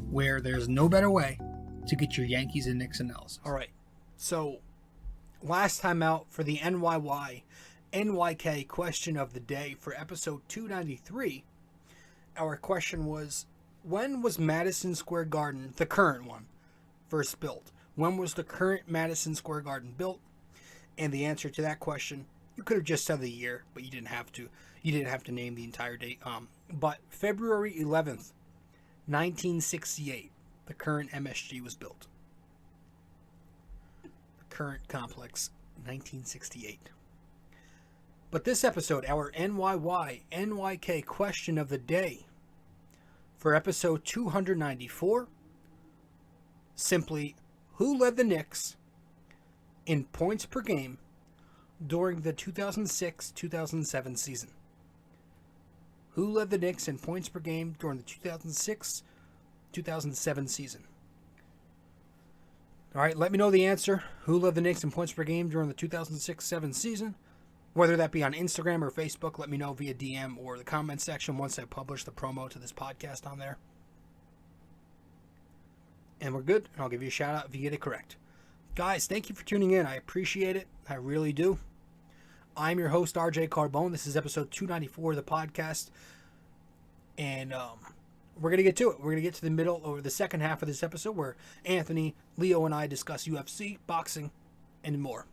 S1: where there's no better way to get your Yankees and Knicks analysis. All right, so last time out for the NYY-NYK question of the day for episode 293, our question was, when was Madison Square Garden, the current one, first built? When was the current Madison Square Garden built? And the answer to that question, you could have just said the year, but you didn't have to. You didn't have to name the entire date. But February 11th, 1968, the current MSG was built. The current complex, 1968. But this episode, our NYY-NYK question of the day, for episode 294, simply, who led the Knicks in points per game during the 2006-2007 season? Who led the Knicks in points per game during the 2006-2007 season? All right, let me know the answer. Who led the Knicks in points per game during the 2006-07 season? Whether that be on Instagram or Facebook, let me know via DM or the comment section once I publish the promo to this podcast on there. And we're good, and I'll give you a shout out if you get it correct. Guys, thank you for tuning in. I appreciate it. I really do. I'm your host, rjcarbone. This is episode 294 of the podcast. And we're going to get to it. We're going to get to the middle or the second half of this episode where Anthony, Leo, and I discuss UFC, boxing, and more.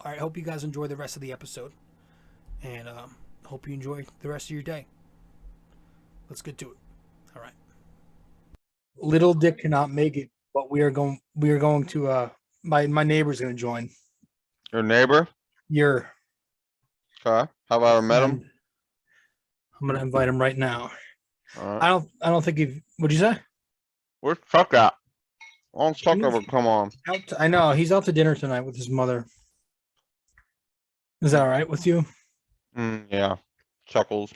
S1: All right, I hope you guys enjoy the rest of the episode. And hope you enjoy the rest of your day. Let's get to it. All right. Little Dick cannot make it, but we are going to my neighbor's going to join.
S7: Your neighbor?
S1: Okay.
S7: How about I met him?
S1: I'm going to invite him right now.
S7: All right.
S1: I don't think what'd you say?
S7: Where's Chuck at? Why Chuck ever come on?
S1: I know, he's out to dinner tonight with his mother. Is that all right with you?
S7: Yeah. Chuckles.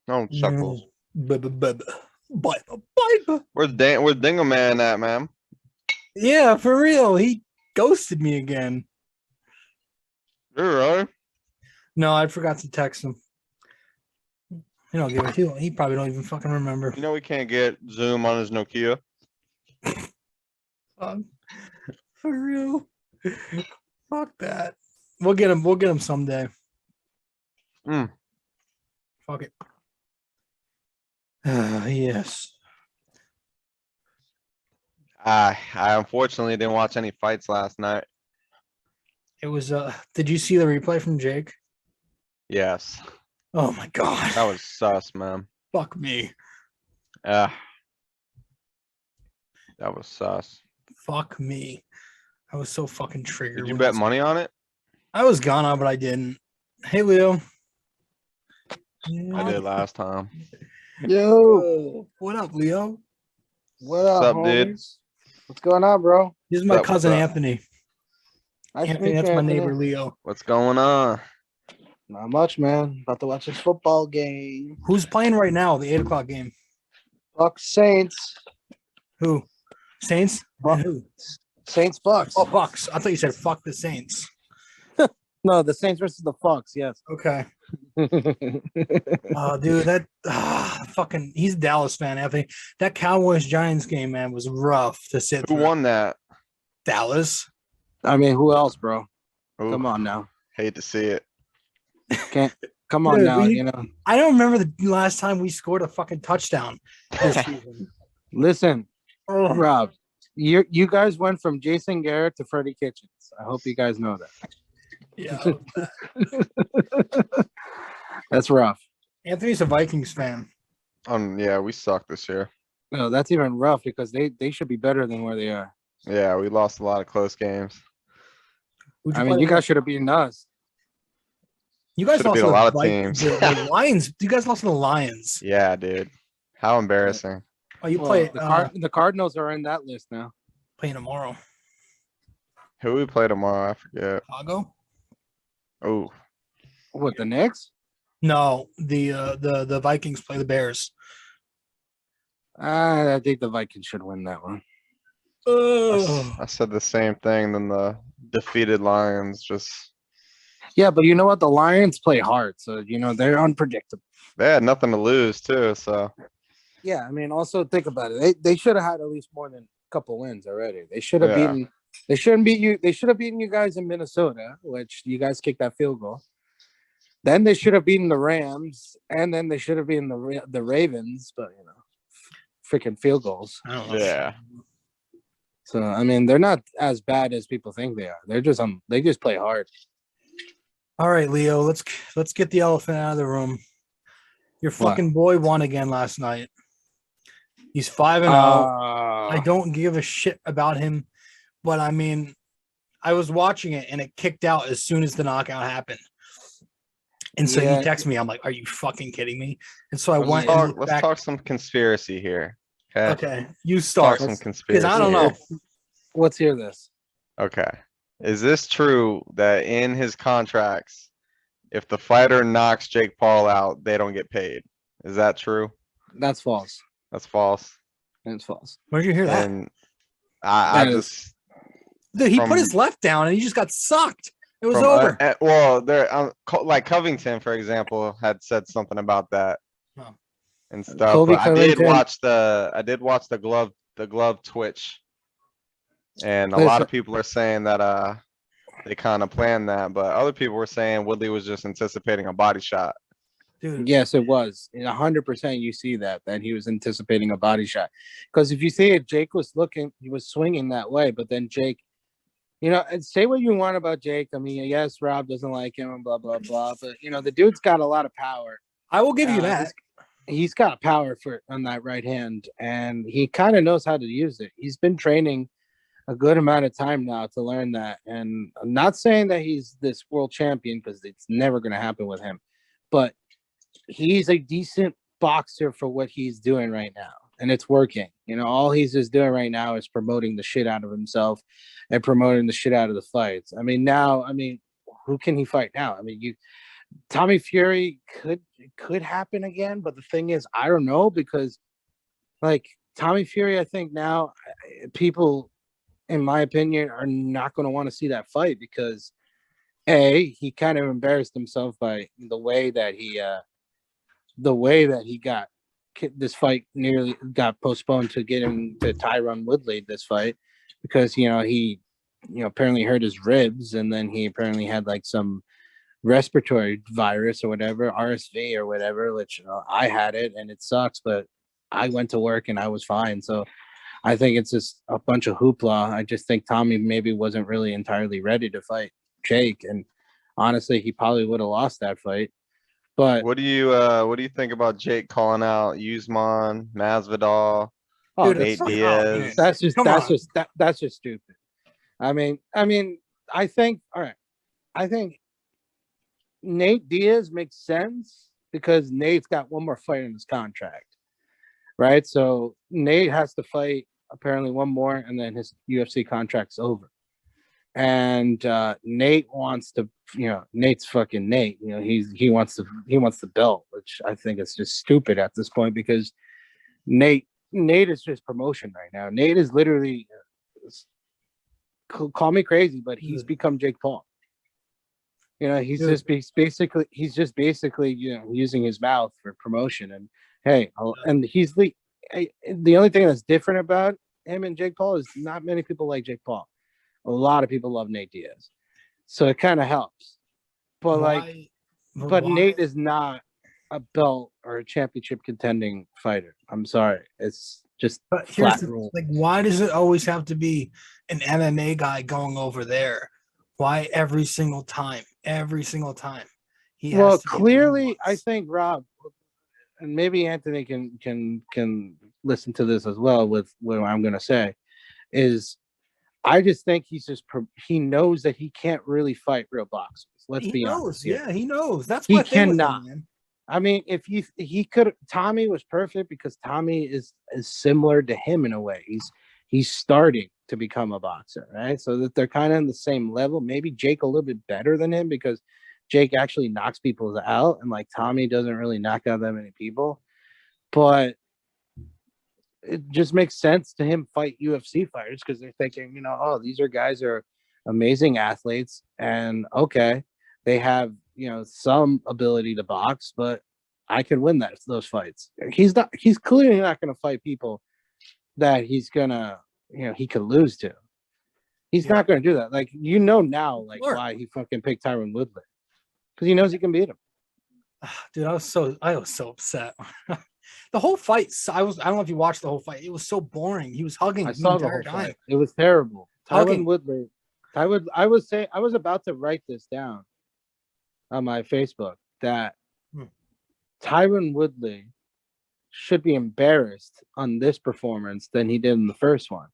S7: No Chuckles.
S1: Bye.
S7: Where's Dingo Man at, man?
S1: Yeah, for real. He ghosted me again.
S7: You're right.
S1: No, I forgot to text him. You know, give it to him. He probably don't even fucking remember.
S7: You know we can't get Zoom on his Nokia.
S1: For real. Fuck that. We'll get him someday. Fuck it. Yes.
S7: I unfortunately didn't watch any fights last night.
S1: It was did you see the replay from Jake?
S7: Yes.
S1: Oh my god.
S7: That was sus, man.
S1: Fuck me.
S7: That was sus.
S1: Fuck me. I was so fucking triggered.
S7: Did you bet money on it?
S1: I was gonna, but I didn't. Hey, Leo.
S7: I did last time.
S4: Yo,
S1: What up, Leo?
S4: what up,
S7: What's up,
S4: homies?
S7: dude?
S4: What's going on, bro?
S1: This is my
S7: What's up,
S1: cousin
S7: what's up?
S1: Anthony.
S4: Nice to
S1: Anthony,
S4: meet
S1: that's
S4: you,
S1: my
S4: Anthony.
S1: neighbor, Leo.
S7: What's going on?
S4: Not much, man. About to watch this football game.
S1: Who's playing right now? The 8:00 game.
S4: Bucks Saints.
S1: Who? Saints?
S4: Bucks.
S1: Who?
S4: Saints Bucks.
S1: Oh, Bucks. I thought you said fuck the Saints.
S4: No, the Saints versus the Bucks. Yes.
S1: Okay. Oh, dude, that fucking. He's a Dallas fan, Anthony. That Cowboys Giants game, man, was rough to sit
S7: Who
S1: through.
S7: won that?
S1: Dallas.
S4: I mean, who else, bro?
S7: Ooh,
S4: Come on now.
S7: hate to see it.
S4: Can't. Come on
S1: Dude,
S4: now. You know.
S1: I don't remember the last time we scored a fucking touchdown this season.
S4: Listen,
S1: Oh,
S4: Rob. You guys went from Jason Garrett to Freddie Kitchens. I hope you guys know that.
S1: yeah.
S4: That's rough.
S1: Anthony's a Vikings fan.
S7: Yeah, we suck this year.
S4: No, that's even rough because they should be better than where they are.
S7: Yeah, we lost a lot of close games.
S1: Who'd
S4: I mean,
S1: play
S4: you
S1: with?
S4: guys should have beaten us.
S1: You guys
S7: should've
S1: lost
S7: beat
S1: to
S7: a
S1: the
S7: lot of
S1: Vikings-
S7: teams.
S1: The Lions. You guys lost to the Lions.
S7: Yeah, dude. How embarrassing.
S1: Oh, you
S4: Well,
S1: play
S4: the Cardinals are in that list now.
S1: playing tomorrow.
S7: Who we play tomorrow? I forget.
S1: Chicago?
S7: Oh,
S4: What, the Knicks?
S1: No, the Vikings play the Bears.
S4: I think the Vikings should win that one.
S1: Oh,
S7: I said the same thing. Then the defeated Lions just
S8: Yeah, but you know what? The Lions play hard, so they're unpredictable.
S7: They had nothing to lose too, so
S8: Yeah, I mean, also think about it. They should have had at least more than a couple wins already. They should have
S7: yeah.
S8: beaten. They shouldn't beat you. They should have beaten you guys in Minnesota, which you guys kicked that field goal. Then they should have beaten the Rams, and then they should have beaten the Ravens. But freaking field goals.
S1: I don't know.
S7: Yeah.
S8: So I mean, they're not as bad as people think they are. They're just they just play hard.
S1: All right, Leo, let's get the elephant out of the room. Your fucking boy won again last night. He's 5-0. I don't give a shit about him, but I mean, I was watching it and it kicked out as soon as the knockout happened. And so he texted me. I'm like, "Are you fucking kidding me?" And so I went.
S7: Let's talk some conspiracy here.
S1: Okay, you start.
S7: Talk some conspiracy.
S1: Because I don't know.
S8: Let's hear this.
S7: Okay. Is this true that in his contracts, if the fighter knocks Jake Paul out, they don't get paid? Is that true?
S8: That's false.
S7: That's false.
S8: That's false.
S1: Where did you hear that?
S7: And I just
S1: Dude, he put his left down and he just got sucked. It was over.
S7: Well, there, like Covington, for example, had said something about that and stuff. But I did watch the glove twitch, and a lot of people are saying that they kind of planned that, but other people were saying Woodley was just anticipating a body shot.
S8: Dude. Yes, it was 100%. You see that he was anticipating a body shot, because if you see it, Jake was he was swinging that way, but then Jake, and say what you want about Jake. I mean, yes, Rob doesn't like him and blah blah blah, but the dude's got a lot of power.
S1: I will give you that.
S8: He's got power on that right hand, and he kind of knows how to use it. He's been training a good amount of time now to learn that. And I'm not saying that he's this world champion, because it's never going to happen with him, but he's a decent boxer for what he's doing right now, and it's working. All he's just doing right now is promoting the shit out of himself and promoting the shit out of the fights. I mean, who can he fight now? I mean, Tommy Fury could happen again, but the thing is, I don't know, because like Tommy Fury, I think now people, in my opinion, are not going to want to see that fight, because he kind of embarrassed himself by the way that he got this fight nearly got postponed to get him to Tyron Woodley this fight, because he apparently hurt his ribs, and then he apparently had like some respiratory virus or whatever, RSV or whatever, which I had it and it sucks, but I went to work and I was fine. So I think it's just a bunch of hoopla. I just think Tommy maybe wasn't really entirely ready to fight Jake, and honestly, he probably would have lost that fight. But
S7: what do you think about Jake calling out Usman, Masvidal, Nate Diaz?
S8: That's just stupid. I mean, I think Nate Diaz makes sense, because Nate's got one more fight in his contract, right? So Nate has to fight apparently one more, and then his UFC contract's over. And Nate wants to, Nate's fucking Nate. He wants the belt, which I think is just stupid at this point, because Nate is just promotion right now. Nate is literally, call me crazy, but he's become Jake Paul. He's just basically using his mouth for promotion. And and he's the only thing that's different about him and Jake Paul is not many people like Jake Paul. A lot of people love Nate Diaz, so it kind of helps. But Nate is not a belt or a championship contending fighter. I'm sorry, it's just flat rule.
S1: Like, why does it always have to be an MMA guy going over there? Why every single time? Every single time.
S8: Well, clearly, I think Rob, and maybe Anthony can listen to this as well with what I'm going to say, is I just think he knows that he can't really fight real boxers. Let's be honest.
S1: Yeah, he knows. That's
S8: he cannot. I mean, if he could, Tommy was perfect, because Tommy is similar to him in a way. He's starting to become a boxer, right? So that they're kind of on the same level. Maybe Jake a little bit better than him, because Jake actually knocks people out, and like Tommy doesn't really knock out that many people. But it just makes sense to him fight UFC fighters, because they're thinking, these guys are amazing athletes, and okay, They have, some ability to box, but I can win those fights. He's clearly not going to fight people that he's going to, he could lose to. He's not going to do that. Like, now, like, why he fucking picked Tyron Woodley. Because he knows he can beat him.
S1: Dude, I was so upset. The whole fight, I don't know if you watched the whole fight. It was so boring. He was hugging.
S8: I saw the whole fight. It was terrible. Tyron Woodley. I was about to write this down on my Facebook that Tyron Woodley should be embarrassed on this performance than he did in the first one.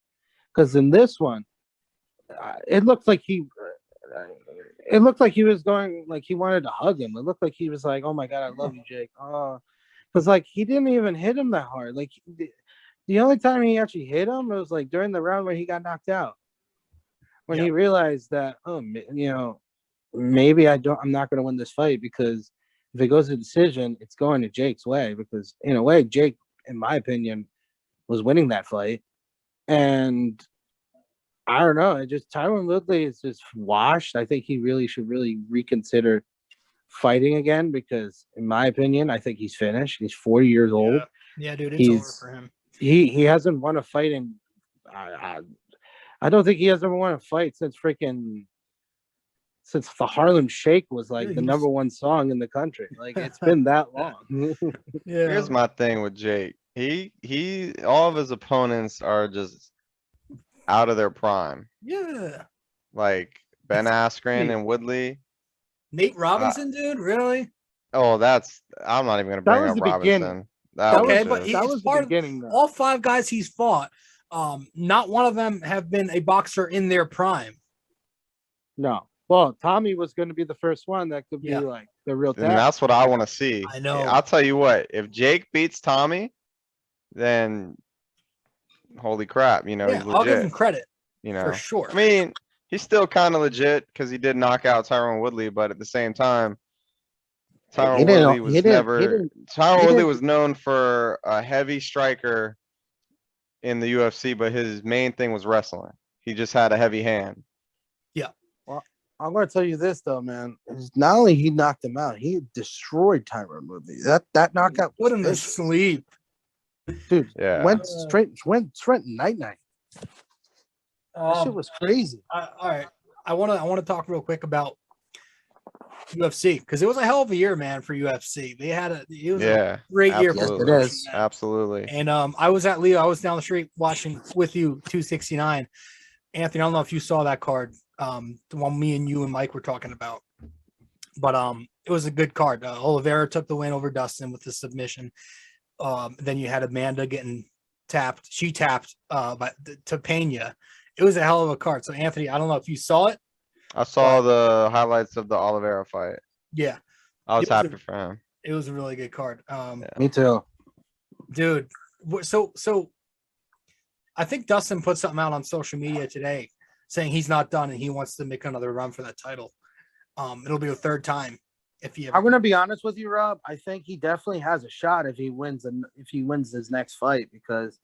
S8: Because in this one, it looked like he was going, like he wanted to hug him. It looked like he was like, "Oh my God, I love you, Jake." Because like he didn't even hit him that hard. Like the only time he actually hit him was like during the round where he got knocked out. When he realized that, maybe I'm not going to win this fight, because if it goes to decision, it's going to Jake's way, because in a way, Jake, in my opinion, was winning that fight. And I don't know. Tyron Woodley is just washed. I think he really should reconsider fighting again, because in my opinion, I think he's finished. He's 40 years old.
S1: Yeah, dude, it's over for him.
S8: He hasn't won a fight in I don't think he has ever won a fight since the Harlem Shake was like the number one song in the country. Like, it's been that long.
S7: Here's my thing with Jake. He all of his opponents are just out of their prime.
S1: Yeah.
S7: Like Ben Askren and Woodley.
S1: Nate Robinson, dude, really?
S7: Oh, I'm not even gonna bring up Robinson.
S1: But that was the beginning. All 5 guys he's fought, not one of them have been a boxer in their prime.
S8: No. Well, Tommy was going to be the first one that could be like the real test.
S7: And that's what I want to see.
S1: I know.
S7: I'll tell you what, if Jake beats Tommy, then holy crap, he's legit.
S1: I'll give him credit. For sure.
S7: I mean, he's still kind of legit because he did knock out Tyron Woodley, but at the same time, Tyron Woodley was known for a heavy striker in the UFC, but his main thing was wrestling. He just had a heavy hand.
S8: Yeah. Well, I'm going to tell you this though, man. Not only he knocked him out, he destroyed Tyron Woodley. That knockout
S1: put him to sleep.
S8: Dude, went straight night. That shit was crazy.
S1: All right. I want to talk real quick about UFC, because it was a hell of a year, man, for UFC. It was a great year.
S8: Yes, it is.
S7: Absolutely.
S1: And I was at Leo. I was down the street watching with you 269. Anthony, I don't know if you saw that card, the one me and you and Mike were talking about. But it was a good card. Oliveira took the win over Dustin with the submission. Then you had Amanda getting tapped. She tapped to Pena. It was a hell of a card. So, Anthony, I don't know if you saw it.
S7: I saw the highlights of the Oliveira fight.
S1: Yeah.
S7: I was happy for him.
S1: It was a really good card.
S8: Me too.
S1: Dude, so I think Dustin put something out on social media today saying he's not done and he wants to make another run for that title. It'll be the 3rd time.
S8: I'm going to be honest with you, Rob. I think he definitely has a shot if he wins his next fight, because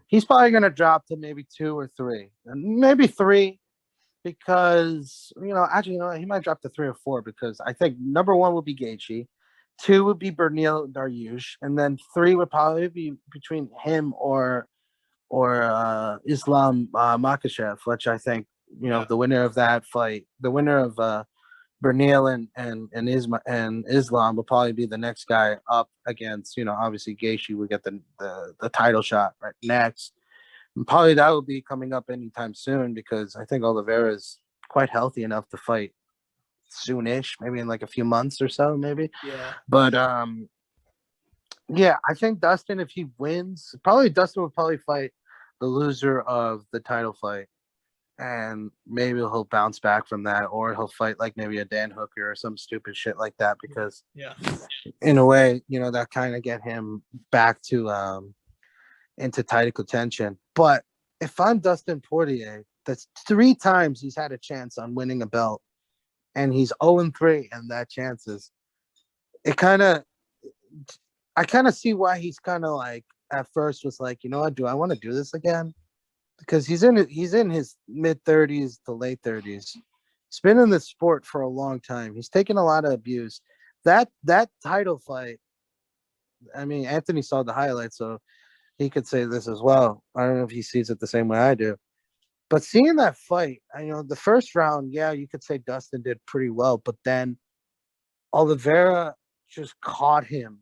S8: he's probably going to drop to maybe 2 or 3, and maybe 3. Because, he might drop to 3 or 4, because I think number 1 would be Gaethje, 2 would be Bernil Dariush, and then 3 would probably be between him or Islam Makhachev, which I think, the winner of that fight, the winner of Bernil and Islam will probably be the next guy up against, obviously Gaethje would get the title shot right next. And probably that will be coming up anytime soon, because I think Oliveira is quite healthy enough to fight soonish, maybe in like a few months or so, maybe.
S1: Yeah.
S8: But I think Dustin, if he wins, Dustin will probably fight the loser of the title fight, and maybe he'll bounce back from that, or he'll fight like maybe a Dan Hooker or some stupid shit like that, because in a way, that kind of get him back to into title contention. But if I'm Dustin Poirier, that's 3 times he's had a chance on winning a belt, and he's 0-3 in that chances. I kind of see why he's kind of like at first was like, what, do I want to do this again? Because he's in his mid 30s to late 30s, He's been in this sport for a long time. He's taken a lot of abuse. That title fight, I mean, Anthony saw the highlights, so he could say this as well. I don't know if he sees it the same way I do. But seeing that fight, the first round, yeah, you could say Dustin did pretty well, but then Oliveira just caught him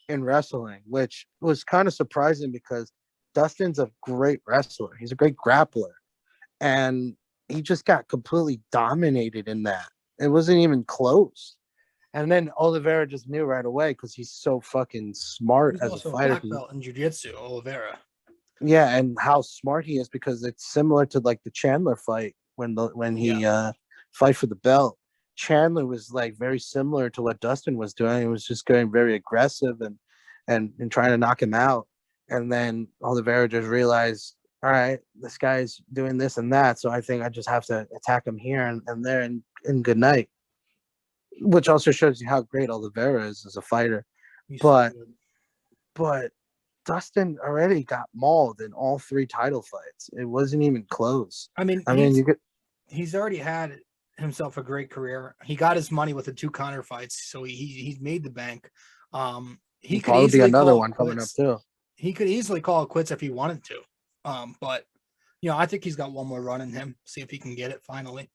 S8: in wrestling, which was kind of surprising because Dustin's a great wrestler. He's a great grappler. And he just got completely dominated in that. It wasn't even close. And then Oliveira just knew right away because he's so fucking smart
S1: He's
S8: as a
S1: also
S8: fighter.
S1: black belt in jiu-jitsu, Oliveira.
S8: Yeah, and how smart he is because it's similar to like the Chandler fight when he fight for the belt. Chandler was like very similar to what Dustin was doing. He was just going very aggressive and trying to knock him out. And then Oliveira just realized, all right, this guy's doing this and that, so I think I just have to attack him here and there and good night. Which also shows you how great Oliveira is as a fighter. But Dustin already got mauled in all 3 title fights. It wasn't even close.
S1: He's already had himself a great career. He got his money with the 2 Conor fights, so he's made the bank. He could
S8: probably
S1: easily
S8: be another one
S1: quits.
S8: coming up too.
S1: He could easily call it quits if he wanted to. But I think he's got one more run in him. See if he can get it finally.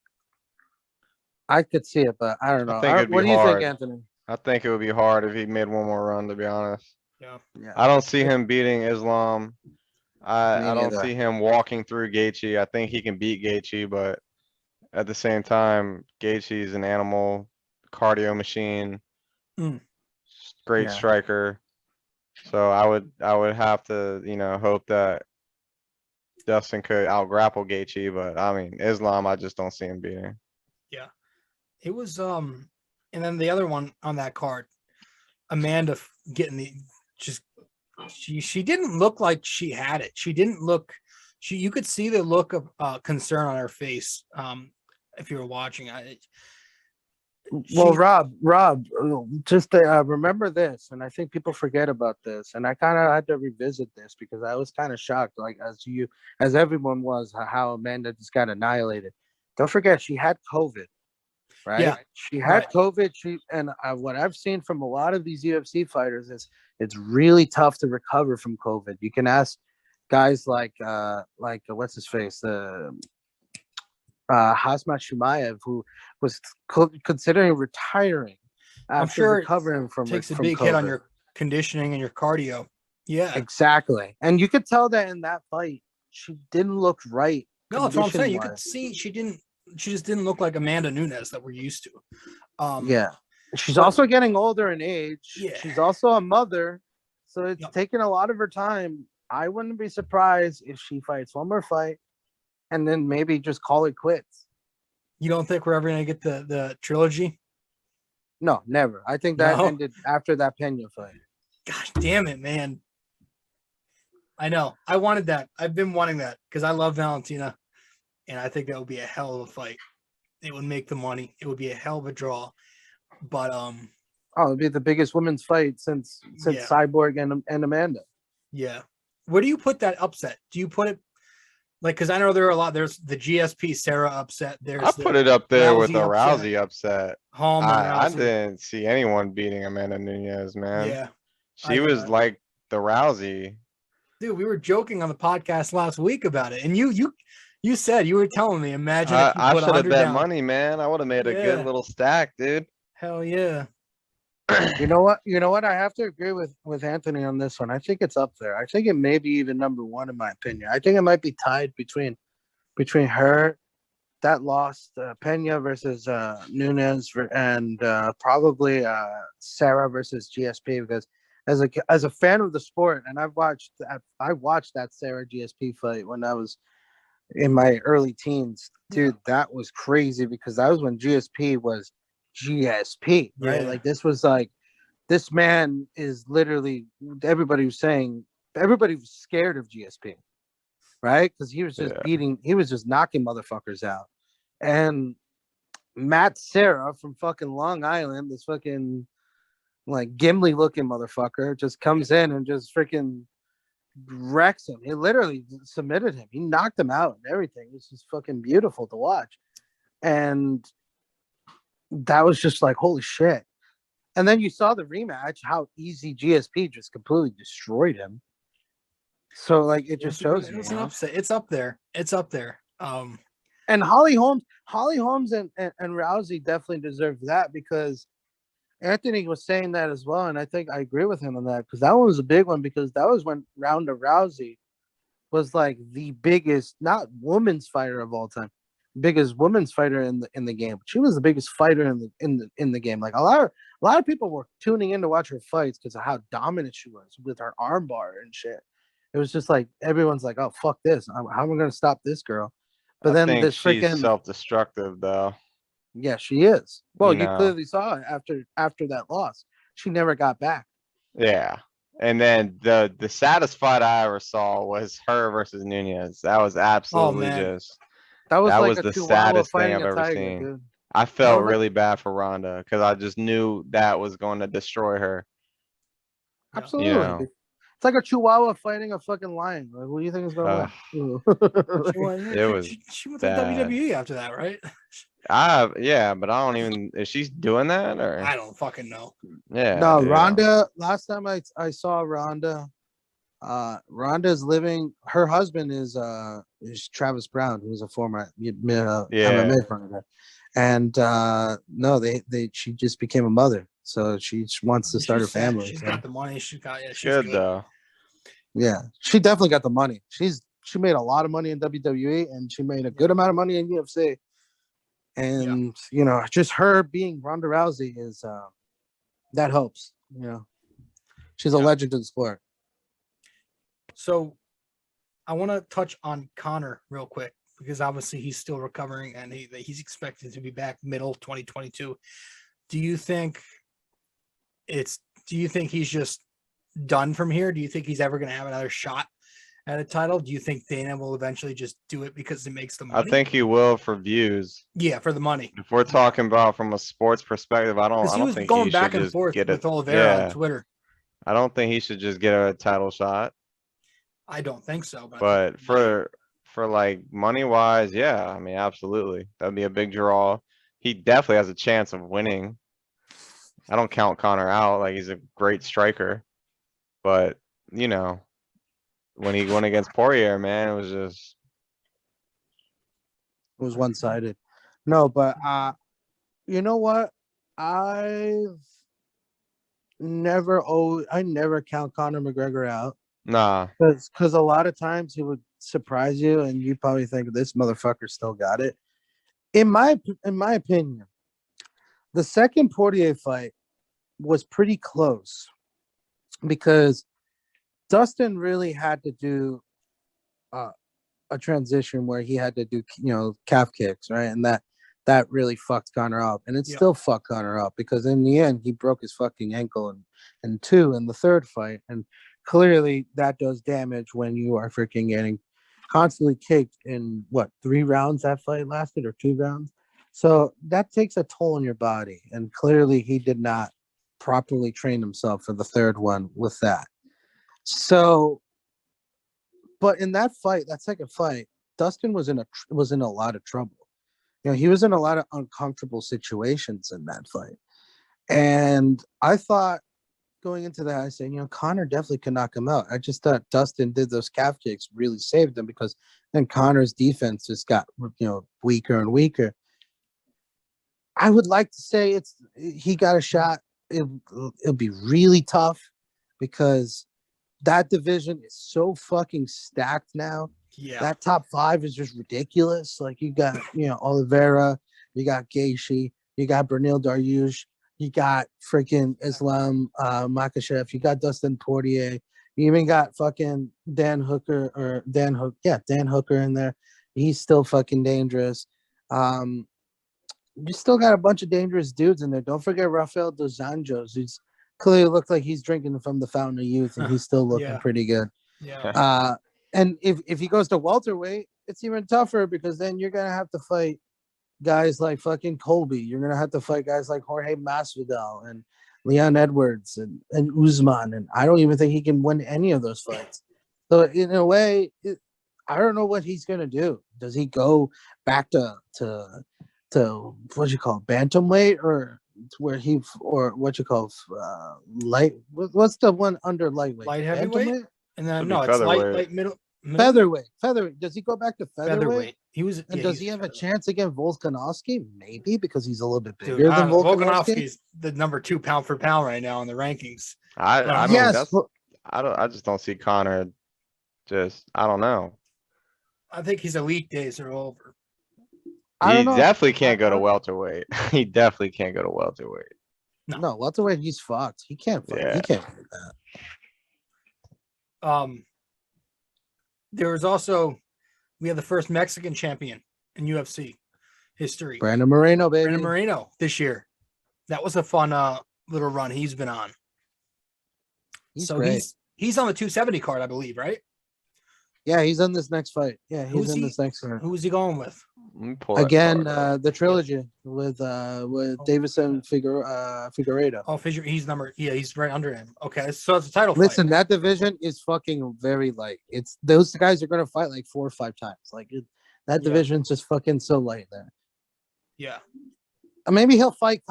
S8: I could see it, but I don't know.
S7: I think it'd be
S8: what do you
S7: hard.
S8: think, Anthony?
S7: I think it would be hard if he made one more run, to be honest.
S1: Yeah.
S7: I don't see him beating Islam. I don't
S8: neither.
S7: see him walking through Gaethje. I think he can beat Gaethje, but at the same time, Gaethje's an animal, cardio machine, great striker. So I would have to, hope that Dustin could out-grapple Gaethje, but I mean, Islam, I just don't see him beating.
S1: Yeah. It was and then the other one on that card, Amanda getting she didn't look like she had it. She didn't look you could see the look of concern on her face if you were watching.
S8: Rob, just remember this, and I think people forget about this, and I kind of had to revisit this because I was kind of shocked, like as everyone was, how Amanda just got annihilated. Don't forget, she had COVID, right?
S1: Yeah,
S8: she had COVID. What I've seen from a lot of these UFC fighters is it's really tough to recover from COVID. You can ask guys like what's his face, Hasmat Shumayev, who was considering retiring after recovering from
S1: takes a
S8: from
S1: big
S8: COVID.
S1: hit on your conditioning and your cardio. Yeah,
S8: exactly. And you could tell that in that fight, she didn't look right.
S1: No, that's what I'm saying. You could see she just didn't look like Amanda Nunes that we're used to.
S8: She's also getting older in age.
S1: Yeah.
S8: She's also a mother, so it's taking a lot of her time. I wouldn't be surprised if she fights one more fight and then maybe just call it quits.
S1: You don't think we're ever going to get the trilogy?
S8: No, never. I think that ended after that Pena fight.
S1: Gosh damn it, man. I know. I wanted that. I've been wanting that because I love Valentina, and I think that would be a hell of a fight. It would make the money. It would be a hell of a draw. But
S8: it'd be the biggest women's fight since Cyborg and Amanda.
S1: Yeah. Where do you put that upset? Do you put it because I know there are a lot. There's the GSP Sarah upset.
S7: I put it up there with a Rousey upset. I didn't see anyone beating Amanda Nunes, man.
S1: Yeah.
S7: She was like the Rousey.
S1: Dude, we were joking on the podcast last week about it, and you said, you were telling me, imagine if you
S7: I
S1: put
S7: should have bet
S1: down.
S7: money, man. I would have made a good little stack, dude.
S1: Hell yeah.
S8: You know what? I have to agree with Anthony on this one. I think it's up there. I think it may be even number one in my opinion. I think it might be tied between her, that lost Pena versus Nunes, and probably Sarah versus GSP, because as a fan of the sport, and I watched that Sarah GSP fight when I was in my early teens. Dude, that was crazy because that was when GSP was GSP, right?
S1: Yeah.
S8: Like this man is literally, everybody was scared of GSP, right? Because he was just knocking motherfuckers out. And Matt Serra from fucking Long Island, this fucking like Gimli looking motherfucker, just comes in and just freaking wrecks him. He literally submitted him. He knocked him out and everything. It was just fucking beautiful to watch. And that was just like, holy shit. And then you saw the rematch, how easy GSP just completely destroyed him. So like it just shows
S1: it was an upset. It's up there. It's up there.
S8: And Holly Holmes and Rousey definitely deserve that, because Anthony was saying that as well, and I think I agree with him on that, because that one was a big one, because that was when Ronda Rousey was like the biggest, not women's fighter of all time, biggest women's fighter in the game. She was the biggest fighter in the game. Like a lot of people were tuning in to watch her fights because of how dominant she was with her armbar and shit. It was just like everyone's like, "Oh fuck this! How am I going to stop this girl?" But then
S7: think
S8: this
S7: she's
S8: freaking
S7: self-destructive though.
S8: yeah, she is. Well, you
S7: know.
S8: clearly saw it after that loss. She never got back.
S7: Yeah. And then the saddest fight I ever saw was her versus Nunez. That was absolutely just
S8: that was like
S7: the
S8: Chihuahua
S7: saddest thing
S8: fighting
S7: I've
S8: a
S7: ever
S8: tiger,
S7: seen.
S8: dude.
S7: I felt
S8: like,
S7: really bad for Ronda because I just knew that was going to destroy her.
S8: Absolutely.
S7: You know.
S8: It's like a Chihuahua fighting a fucking lion. Like, what do you think is going on?
S7: It was
S1: she went to WWE after that, right?
S7: Yeah, but I don't even. Is she doing that or?
S1: I don't fucking know.
S7: Yeah.
S8: No,
S7: dude.
S8: Ronda. Last time I saw Ronda, Ronda's living. Her husband is Travis Brown, who's a former MMA fighter, and no, she just became a mother, so she wants to start her family.
S1: She's got the money. She's
S7: good though.
S8: Yeah, she definitely got the money. She made a lot of money in WWE, and she made a good amount of money in UFC. And you know, just her being Ronda Rousey is that helps. You know, she's a legend in the sport.
S1: So, I want to touch on Conor real quick, because obviously he's still recovering and he's expected to be back middle 2022. Do you think he's just done from here? Do you think he's ever going to have another shot at a title? Do you think Dana will eventually just do it because it makes the money?
S7: I think he will for views.
S1: Yeah, for the money.
S7: If we're talking about from a sports perspective, I don't think
S1: going
S7: he
S1: back
S7: should
S1: and
S7: just
S1: forth
S7: get
S1: with
S7: it.
S1: Oliveira on Twitter.
S7: I don't think he should just get a title shot.
S1: I don't think so.
S7: But for like money wise, yeah, I mean, absolutely, that'd be a big draw. He definitely has a chance of winning. I don't count Conor out. Like, he's a great striker, but you know, when he went against Poirier, man, it
S8: was one-sided. No, but you know what? I never count Conor McGregor out.
S7: Nah,
S8: because a lot of times he would surprise you, and you probably think this motherfucker still got it. In my opinion, the second Poirier fight was pretty close, because Dustin really had to do a transition where he had to do, you know, calf kicks, right? And that really fucked Conor up, and it still fucked Conor up, because in the end he broke his fucking ankle and two in the third fight, and clearly that does damage when you are freaking getting constantly kicked in 3 rounds that fight lasted, or 2 rounds. So that takes a toll on your body, and clearly he did not properly train himself for the third one with that. So, but in that second fight, Dustin was in a lot of trouble. You know, he was in a lot of uncomfortable situations in that fight. And I thought, going into that, I said, you know, Conor definitely could knock him out. I just thought Dustin did those calf kicks, really saved him, because then Conor's defense just got, you know, weaker and weaker. I would like to say he got a shot. It'll be really tough, because that division is so fucking stacked now.
S1: Yeah,
S8: that top 5 is just ridiculous. Like, you got, you know, Oliveira, you got Gaethje, you got Bernil Dariush, you got freaking Islam Makhachev, you got Dustin Poirier, you even got fucking Dan Hooker in there. He's still fucking dangerous. You still got a bunch of dangerous dudes in there. Don't forget Rafael dos Anjos, who's clearly looked like he's drinking from the fountain of youth, and he's still looking pretty good.
S1: Yeah.
S8: And if he goes to welterweight, it's even tougher, because then you're gonna have to fight guys like fucking Colby. You're gonna have to fight guys like Jorge Masvidal and Leon Edwards and Usman. And I don't even think he can win any of those fights. So in a way, I don't know what he's gonna do. Does he go back to what you call bantamweight or where he or what you call light. What's the one under lightweight?
S1: Light heavyweight,
S8: Bantamweight?
S1: and then
S7: Should
S1: no,
S7: be
S1: it's
S7: featherweight.
S1: light middle.
S8: Featherweight. Does he go back to
S1: Featherweight. He was.
S8: And does he have a chance against Volkanovski? Maybe because he's a little bit bigger
S1: Dude,
S8: than Volkanovski.
S1: Volkanovski's the number 2 pound for pound right now in the rankings.
S7: I don't.
S8: Yes,
S7: I just don't see Connor. I don't know.
S1: I think his elite days are over.
S8: I
S7: He
S8: don't know.
S7: definitely can't go to welterweight. He definitely can't go to welterweight.
S8: No, welterweight, he's fucked. He can't fight.
S7: Yeah.
S8: He can't do that.
S1: There was also we had the first Mexican champion in UFC history.
S8: Brandon Moreno, baby.
S1: Brandon Moreno this year. That was a fun little run he's been on.
S8: He's
S1: so
S8: great.
S1: he's on the 270 card, I believe, right?
S8: Yeah, he's in this next fight. Yeah, he's in this next fight.
S1: Who is he going with?
S8: Again, the trilogy with Davison Figueiredo.
S1: Oh, he's he's right under him. Okay, so it's a title
S8: Listen,
S1: fight.
S8: that division is fucking very light. It's those guys are gonna fight like 4 or 5 times. Like that division's just fucking so light there.
S1: Yeah.
S8: Maybe he'll fight.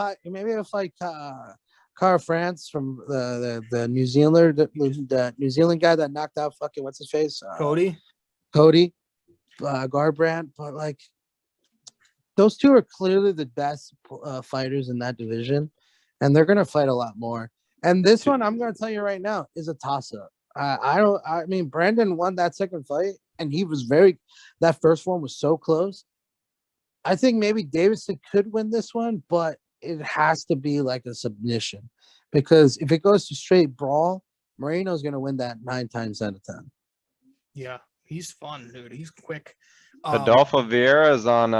S8: Cara France from the New Zealander, the New Zealand guy that knocked out fucking what's his face?
S1: Cody
S8: Garbrandt. But like those two are clearly the best fighters in that division, and they're gonna fight a lot more. And this one, I'm gonna tell you right now, is a toss-up. I mean, Brandon won that second fight, and he was that first one was so close. I think maybe Davison could win this one, but it has to be like a submission, because if it goes to straight brawl, Moreno's going to win that 9 times out of 10.
S1: Yeah, he's fun, dude. He's quick.
S7: Adolfo Vieira is on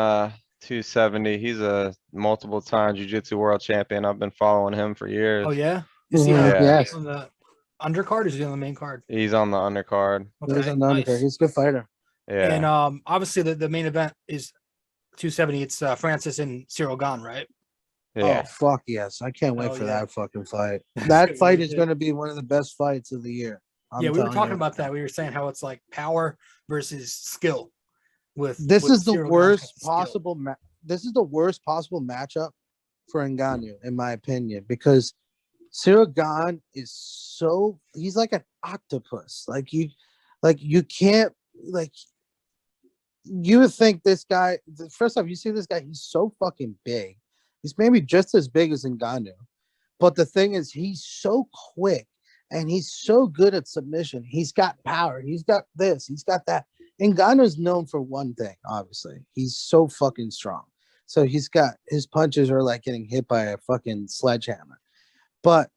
S7: 270. He's a multiple-time jiu-jitsu world champion. I've been following him for years.
S1: Oh yeah,
S8: Is he
S1: on
S8: the
S1: undercard or is he on the main card?
S7: He's on the undercard.
S1: Okay,
S8: He's on the undercard. He's a good fighter.
S7: Yeah.
S1: And obviously the main event is 270. It's Francis and Cyril Gane, right?
S7: Yeah.
S8: Oh fuck yes! I can't wait for
S1: yeah.
S8: that fucking fight. That fight is going to be one of the best fights of the year.
S1: We were talking about that. We were saying how it's like power versus skill.
S8: This is the
S1: Cyril
S8: worst
S1: Gane
S8: possible. This is the worst possible matchup for Ngannou, in my opinion, because Cyril Gane is he's like an octopus. You can't you would think this guy. First off, you see this guy. He's so fucking big. He's maybe just as big as Ngannou. But the thing is, he's so quick and he's so good at submission. He's got power. He's got this. He's got that. Ngannou's known for one thing, obviously. He's so fucking strong. So his punches are like getting hit by a fucking sledgehammer. But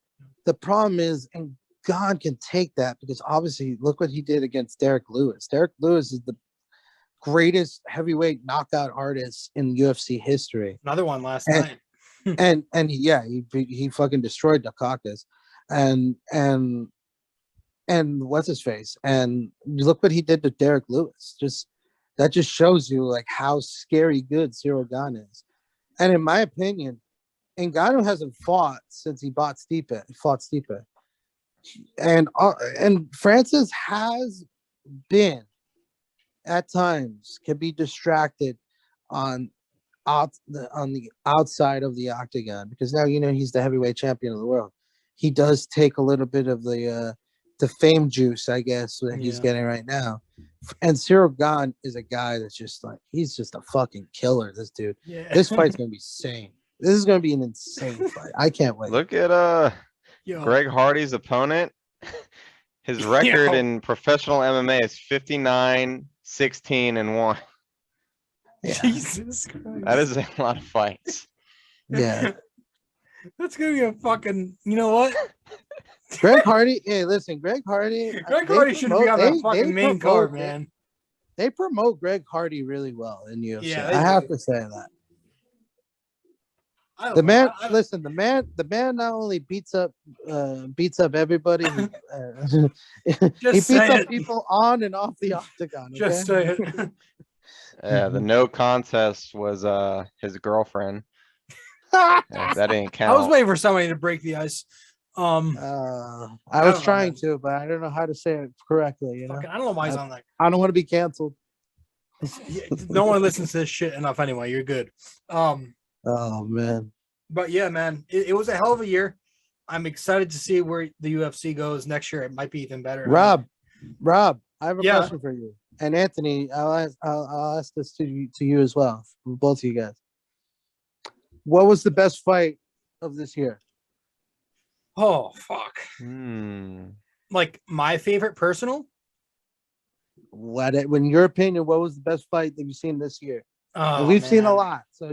S8: the problem is, Ngannou can take that because obviously, look what he did against Derek Lewis. Derek Lewis is the greatest heavyweight knockout artist in UFC history.
S1: Another one last night.
S8: and he fucking destroyed Dukakis. And what's his face? And look what he did to Derek Lewis. That just shows you like how scary good Cyril Gane is. And in my opinion, Ngannou hasn't fought since he fought Stipe. And Francis has been at times can be distracted on the outside of the octagon, because now he's the heavyweight champion of the world. He does take a little bit of the fame juice, I guess, that he's getting right now. And Cyril Gane is a guy that's just like, he's just a fucking killer. This dude. Yeah. This fight's gonna be insane. This is gonna be an insane fight. I can't wait.
S7: Look at Greg Hardy's opponent. His record in professional MMA is 59-16-1.
S1: Yeah. Jesus Christ.
S7: That is a lot of fights.
S8: Yeah.
S1: That's gonna be a fucking. You know what?
S8: Greg Hardy. Hey, listen, Greg Hardy.
S1: Greg Hardy shouldn't be on that fucking main card, man.
S8: They promote Greg Hardy really well in UFC.
S1: Yeah,
S8: I have to say that. The man not only beats up everybody, he beats up people on and off the octagon. Okay?
S1: Just say it.
S7: Yeah, the no contest was his girlfriend. That didn't count.
S1: I was waiting for somebody to break the ice.
S8: I was trying to, but I don't know how to say it correctly.
S1: I don't know why he's on that.
S8: I don't want to be canceled.
S1: No one listens to this shit enough anyway. You're good.
S8: Oh man.
S1: But yeah, man, it was a hell of a year. I'm excited to see where the UFC goes next year. It might be even better.
S8: Rob, I have a
S1: Yeah.
S8: question for you. And Anthony, I'll ask this to you as well, from both of you guys. What was the best fight of this year?
S1: Oh fuck! Like my favorite personal.
S8: In your opinion, what was the best fight that you've seen this year?
S1: Oh,
S8: and we've
S1: man.
S8: seen a lot. So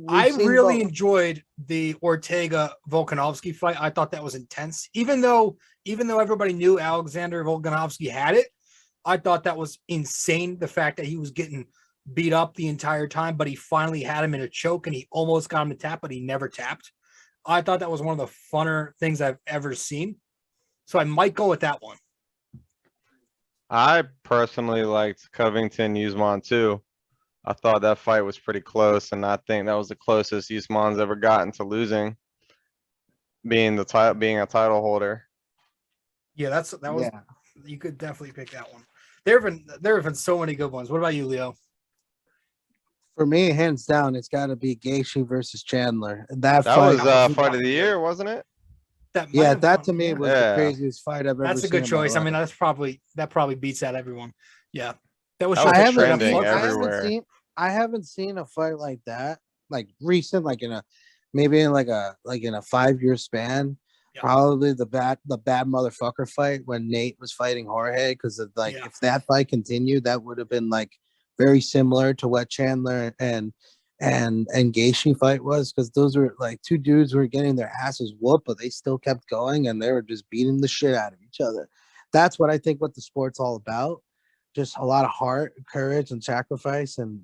S8: I
S1: really enjoyed the Ortega Volkanovski fight. I thought that was intense. Even though everybody knew Alexander Volkanovski had it, I thought that was insane. The fact that he was getting beat up the entire time, but he finally had him in a choke and he almost got him to tap, but he never tapped. I thought that was one of the funner things I've ever seen. So I might go with that one.
S7: I personally liked Covington Usman too. I thought that fight was pretty close, and I think that was the closest Usman's ever gotten to losing, being a title holder.
S1: Yeah, that was. Yeah. You could definitely pick that one. There have been so many good ones. What about you, Leo?
S8: For me, hands down, it's got to be Gaethje versus Chandler.
S7: That was fight of the year, wasn't it?
S8: That to me was the craziest fight I've ever seen.
S1: That's a good choice. I mean, that probably beats out everyone. Yeah,
S7: that was trending everywhere.
S8: I haven't seen a fight like that, like recent, like in a 5-year span. Yep. Probably the bad motherfucker fight when Nate was fighting Jorge, because if that fight continued, that would have been like very similar to what Chandler and Gaethje fight was, because those were like two dudes who were getting their asses whooped, but they still kept going and they were just beating the shit out of each other. That's what I think what the sport's all about. Just a lot of heart, courage, and sacrifice, and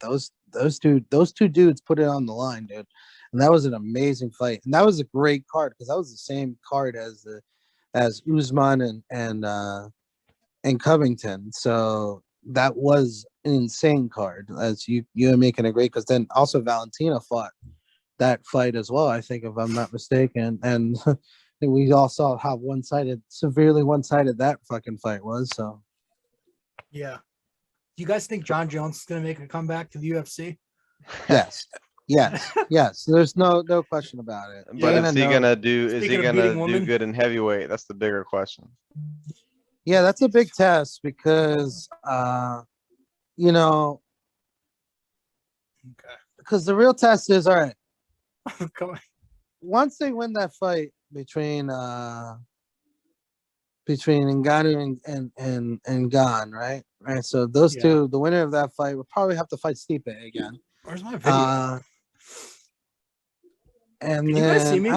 S8: those two dudes put it on the line, dude. And that was an amazing fight, and that was a great card because that was the same card as Usman and Covington. So that was an insane card, as you are making a great, because then also Valentina fought that fight as well, I think, if I'm not mistaken. And we all saw how severely one-sided that fucking fight was. So
S1: yeah. Do you guys think John Jones is going to make a comeback to the UFC?
S8: Yes. There's no question about it.
S7: But is he gonna do good in heavyweight? That's the bigger question.
S8: Yeah, that's a big test because because the real test is, all right. Once they win that fight between Ngannou and Gan, right? Right. So those two, the winner of that fight will probably have to fight Stipe again.
S1: Where's my video?
S8: And
S1: Can you guys see me?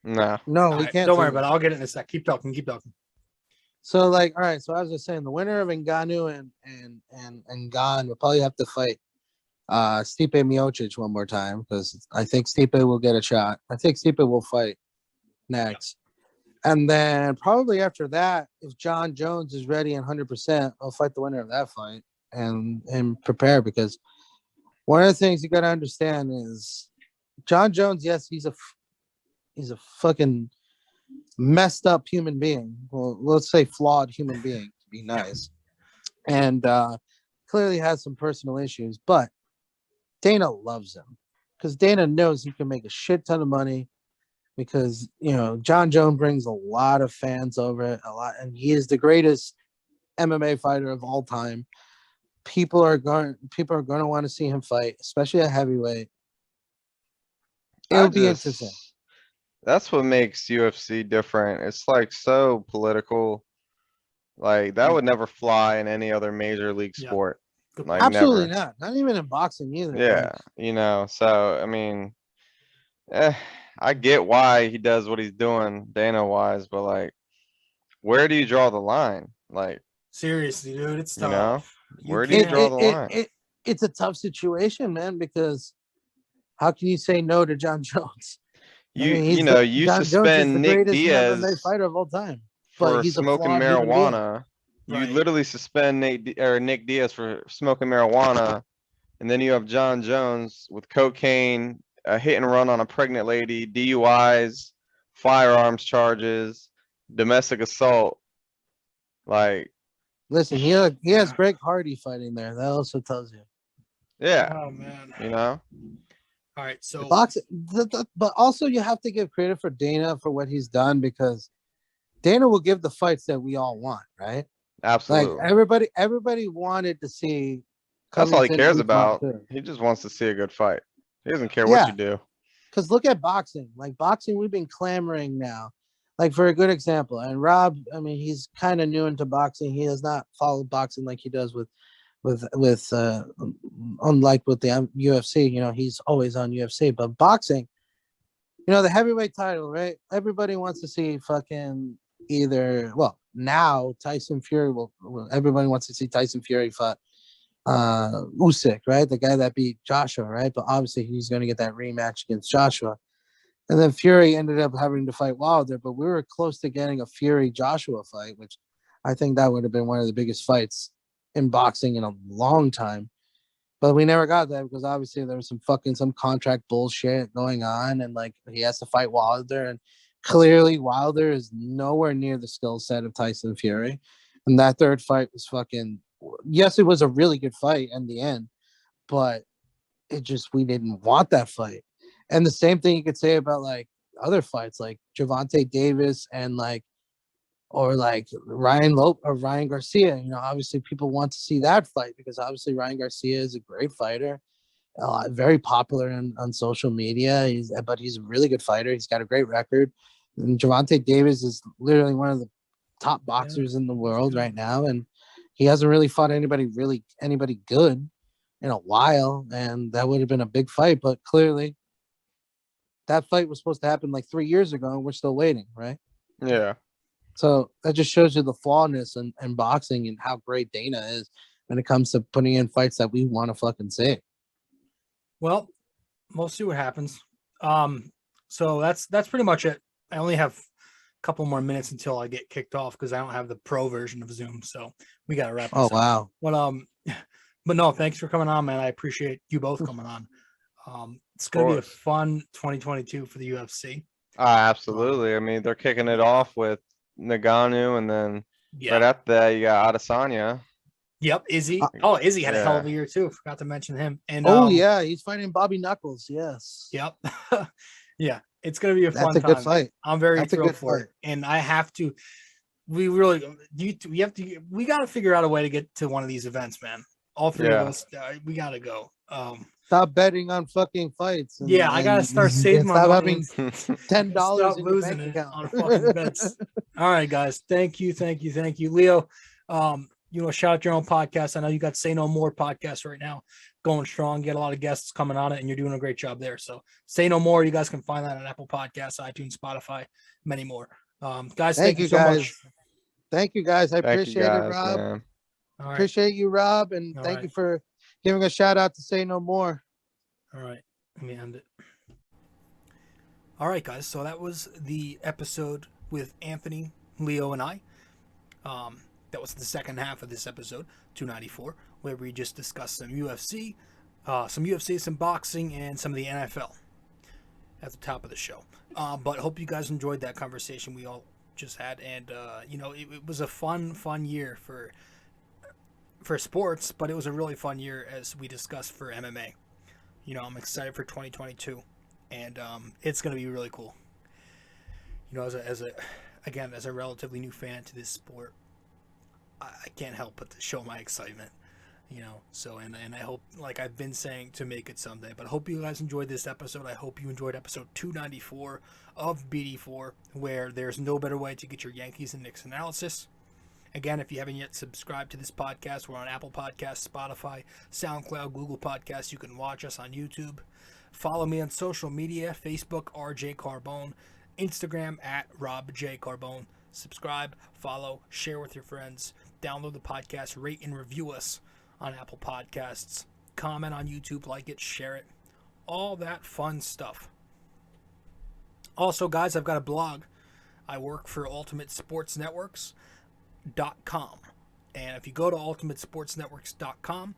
S7: No,
S8: we can't.
S1: Don't worry about it. I'll get it in a sec. Keep talking.
S8: So, all right. So I was just saying, the winner of Ngannou and Gan will probably have to fight Stipe Miocic one more time, because I think Stipe will get a shot. I think Stipe will fight next. And then probably after that, if John Jones is ready and 100%, I'll fight the winner of that fight and prepare, because one of the things you got to understand is John Jones, yes, he's a fucking messed up human being. Well, let's say flawed human being, to be nice. And clearly has some personal issues, but Dana loves him because Dana knows he can make a shit ton of money, because John Jones brings a lot of fans over, and he is the greatest MMA fighter of all time. People are going to want to see him fight, especially at heavyweight. It'll be interesting.
S7: That's what makes UFC different. It's like so political. Like that would never fly in any other major league sport. Like
S8: absolutely
S7: never.
S8: not even in boxing either.
S7: Yeah, so I mean, I get why he does what he's doing Dana wise, but like, where do you draw the line? Like,
S1: seriously, dude, it's tough.
S7: Where do you draw the line?
S8: It's a tough situation, man, because how can you say no to John Jones?
S7: You suspend Nick Diaz,
S8: MMA fighter of all time,
S7: for smoking marijuana. You literally suspend Nick Diaz for smoking marijuana, and then you have John Jones with cocaine, a hit and run on a pregnant lady, DUIs, firearms charges, domestic assault. Like,
S8: Listen, he has Greg Hardy fighting there. That also tells you.
S7: Yeah.
S1: Oh man.
S7: You know.
S1: All right. So
S8: Boxing, but also you have to give credit for Dana for what he's done, because Dana will give the fights that we all want, right?
S7: Absolutely.
S8: Like everybody wanted to see.
S7: That's all he
S8: Covington
S7: cares
S8: and Usman
S7: about.
S8: too.
S7: He just wants to see a good fight. He doesn't care what you do.
S8: Because look at boxing. Like boxing, we've been clamoring now. Like for a good example, and Rob, I mean, he's kind of new into boxing. He has not followed boxing like he does with unlike with the UFC. You know, he's always on UFC, but boxing, you know, the heavyweight title, right? Everybody wants to see fucking now Tyson Fury everybody wants to see Tyson Fury fight Usyk, right? The guy that beat Joshua, right? But obviously he's going to get that rematch against Joshua. And then Fury ended up having to fight Wilder, but we were close to getting a Fury Joshua fight, which I think that would have been one of the biggest fights in boxing in a long time. But we never got that because obviously there was some contract bullshit going on, and like he has to fight Wilder, and clearly Wilder is nowhere near the skill set of Tyson Fury. And that third fight was yes, it was a really good fight in the end, but we didn't want that fight. And the same thing you could say about like other fights, like Gervonta Davis and Ryan Garcia. You know, obviously people want to see that fight because obviously Ryan Garcia is a great fighter, very popular on social media. But he's a really good fighter. He's got a great record. And Gervonta Davis is literally one of the top boxers in the world right now, and he hasn't really fought anybody good in a while. And that would have been a big fight, but clearly that fight was supposed to happen like 3 years ago, and we're still waiting, right?
S7: Yeah.
S8: So that just shows you the flawness in boxing and how great Dana is when it comes to putting in fights that we want to fucking see.
S1: Well, we'll see what happens. So that's pretty much it. I only have a couple more minutes until I get kicked off because I don't have the pro version of Zoom. So we got to wrap this up.
S8: Wow.
S1: But no, thanks for coming on, man. I appreciate you both coming on. It's going to be a fun 2022 for the UFC.
S7: Absolutely. I mean, they're kicking it off with Ngannou, and then right after that, you got Adesanya.
S1: Yep, Izzy. Izzy had a hell of a year too. Forgot to mention him. And
S8: he's fighting Bobby Knuckles. Yes.
S1: Yep. Yeah, it's going to be a fun time.
S8: That's a good fight.
S1: I'm very thrilled for it, and I have to. We got to figure out a way to get to one of these events, man. All three of us, we got to go.
S8: Stop betting on fucking fights.
S1: I gotta start saving my money.
S8: $10
S1: in losing it on fucking bets. All right, guys. Thank you, Leo. Shout out your own podcast. I know you got Say No More podcast right now, going strong. You got a lot of guests coming on it, and you're doing a great job there. So Say No More. You guys can find that on Apple Podcasts, iTunes, Spotify, many more. Guys, thank you so much.
S8: Thank you, guys. I appreciate it, Rob. Appreciate you, Rob, and thank you for giving a shout out to Say No More.
S1: All right, let me end it. All right, guys. So that was the episode with Anthony, Leo, and I. That was the second half of this episode, 294, where we just discussed some UFC, some boxing, and some of the NFL at the top of the show. But hope you guys enjoyed that conversation we all just had, and it was a fun year for sports, but it was a really fun year as we discussed for MMA. I'm excited for 2022, and it's going to be really cool. As a relatively new fan to this sport, I can't help but to show my excitement, so, and I hope, like I've been saying, to make it someday, but I hope you guys enjoyed this episode. I hope you enjoyed episode 294 of BD4, where there's no better way to get your Yankees and Knicks analysis. Again, if you haven't yet subscribed to this podcast, we're on Apple Podcasts, Spotify, SoundCloud, Google Podcasts. You can watch us on YouTube. Follow me on social media, Facebook, rjcarbone, Instagram @RobJCarbone. Subscribe, follow, share with your friends, download the podcast, rate and review us on Apple Podcasts, comment on YouTube, like it, share it, all that fun stuff. Also, guys, I've got a blog. I work for ultimatesportsnetworks.com, and if you go to ultimatesportsnetworks.com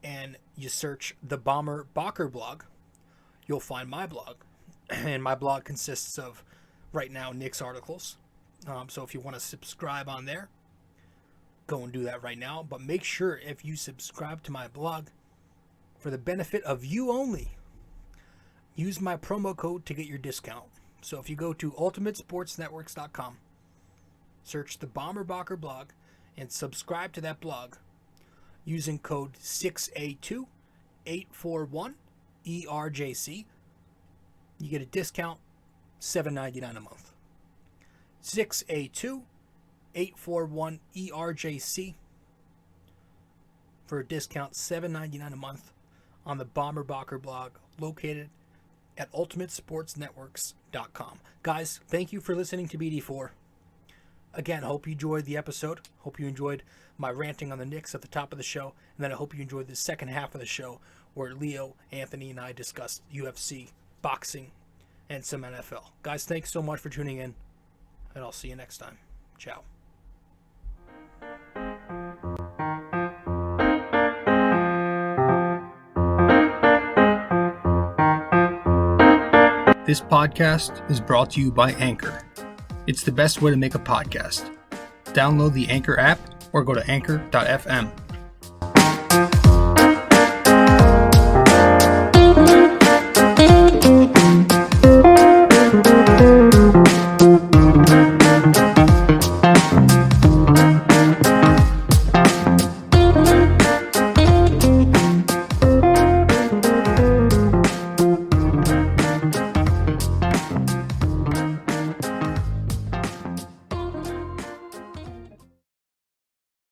S1: and you search the Bomber Bacher blog, you'll find my blog, and my blog consists of, right now, Knicks articles. So if you want to subscribe on there, go and do that right now. But make sure if you subscribe to my blog, for the benefit of you only, use my promo code to get your discount. So if you go to ultimatesportsnetworks.com, search the Bomberbacher blog, and subscribe to that blog using code 6A2841ERJC, you get a discount, $7.99 a month. 6A2841ERJC for a discount, $7.99 a month on the Bomberbacher blog located at ultimatesportsnetworks.com. Guys, thank you for listening to BD4. Again, hope you enjoyed the episode. Hope you enjoyed my ranting on the Knicks at the top of the show. And then I hope you enjoyed the second half of the show where Leo, Anthony, and I discussed UFC, boxing, and some NFL. Guys, thanks so much for tuning in, and I'll see you next time. Ciao. This podcast is brought to you by Anchor. It's the best way to make a podcast. Download the Anchor app or go to anchor.fm.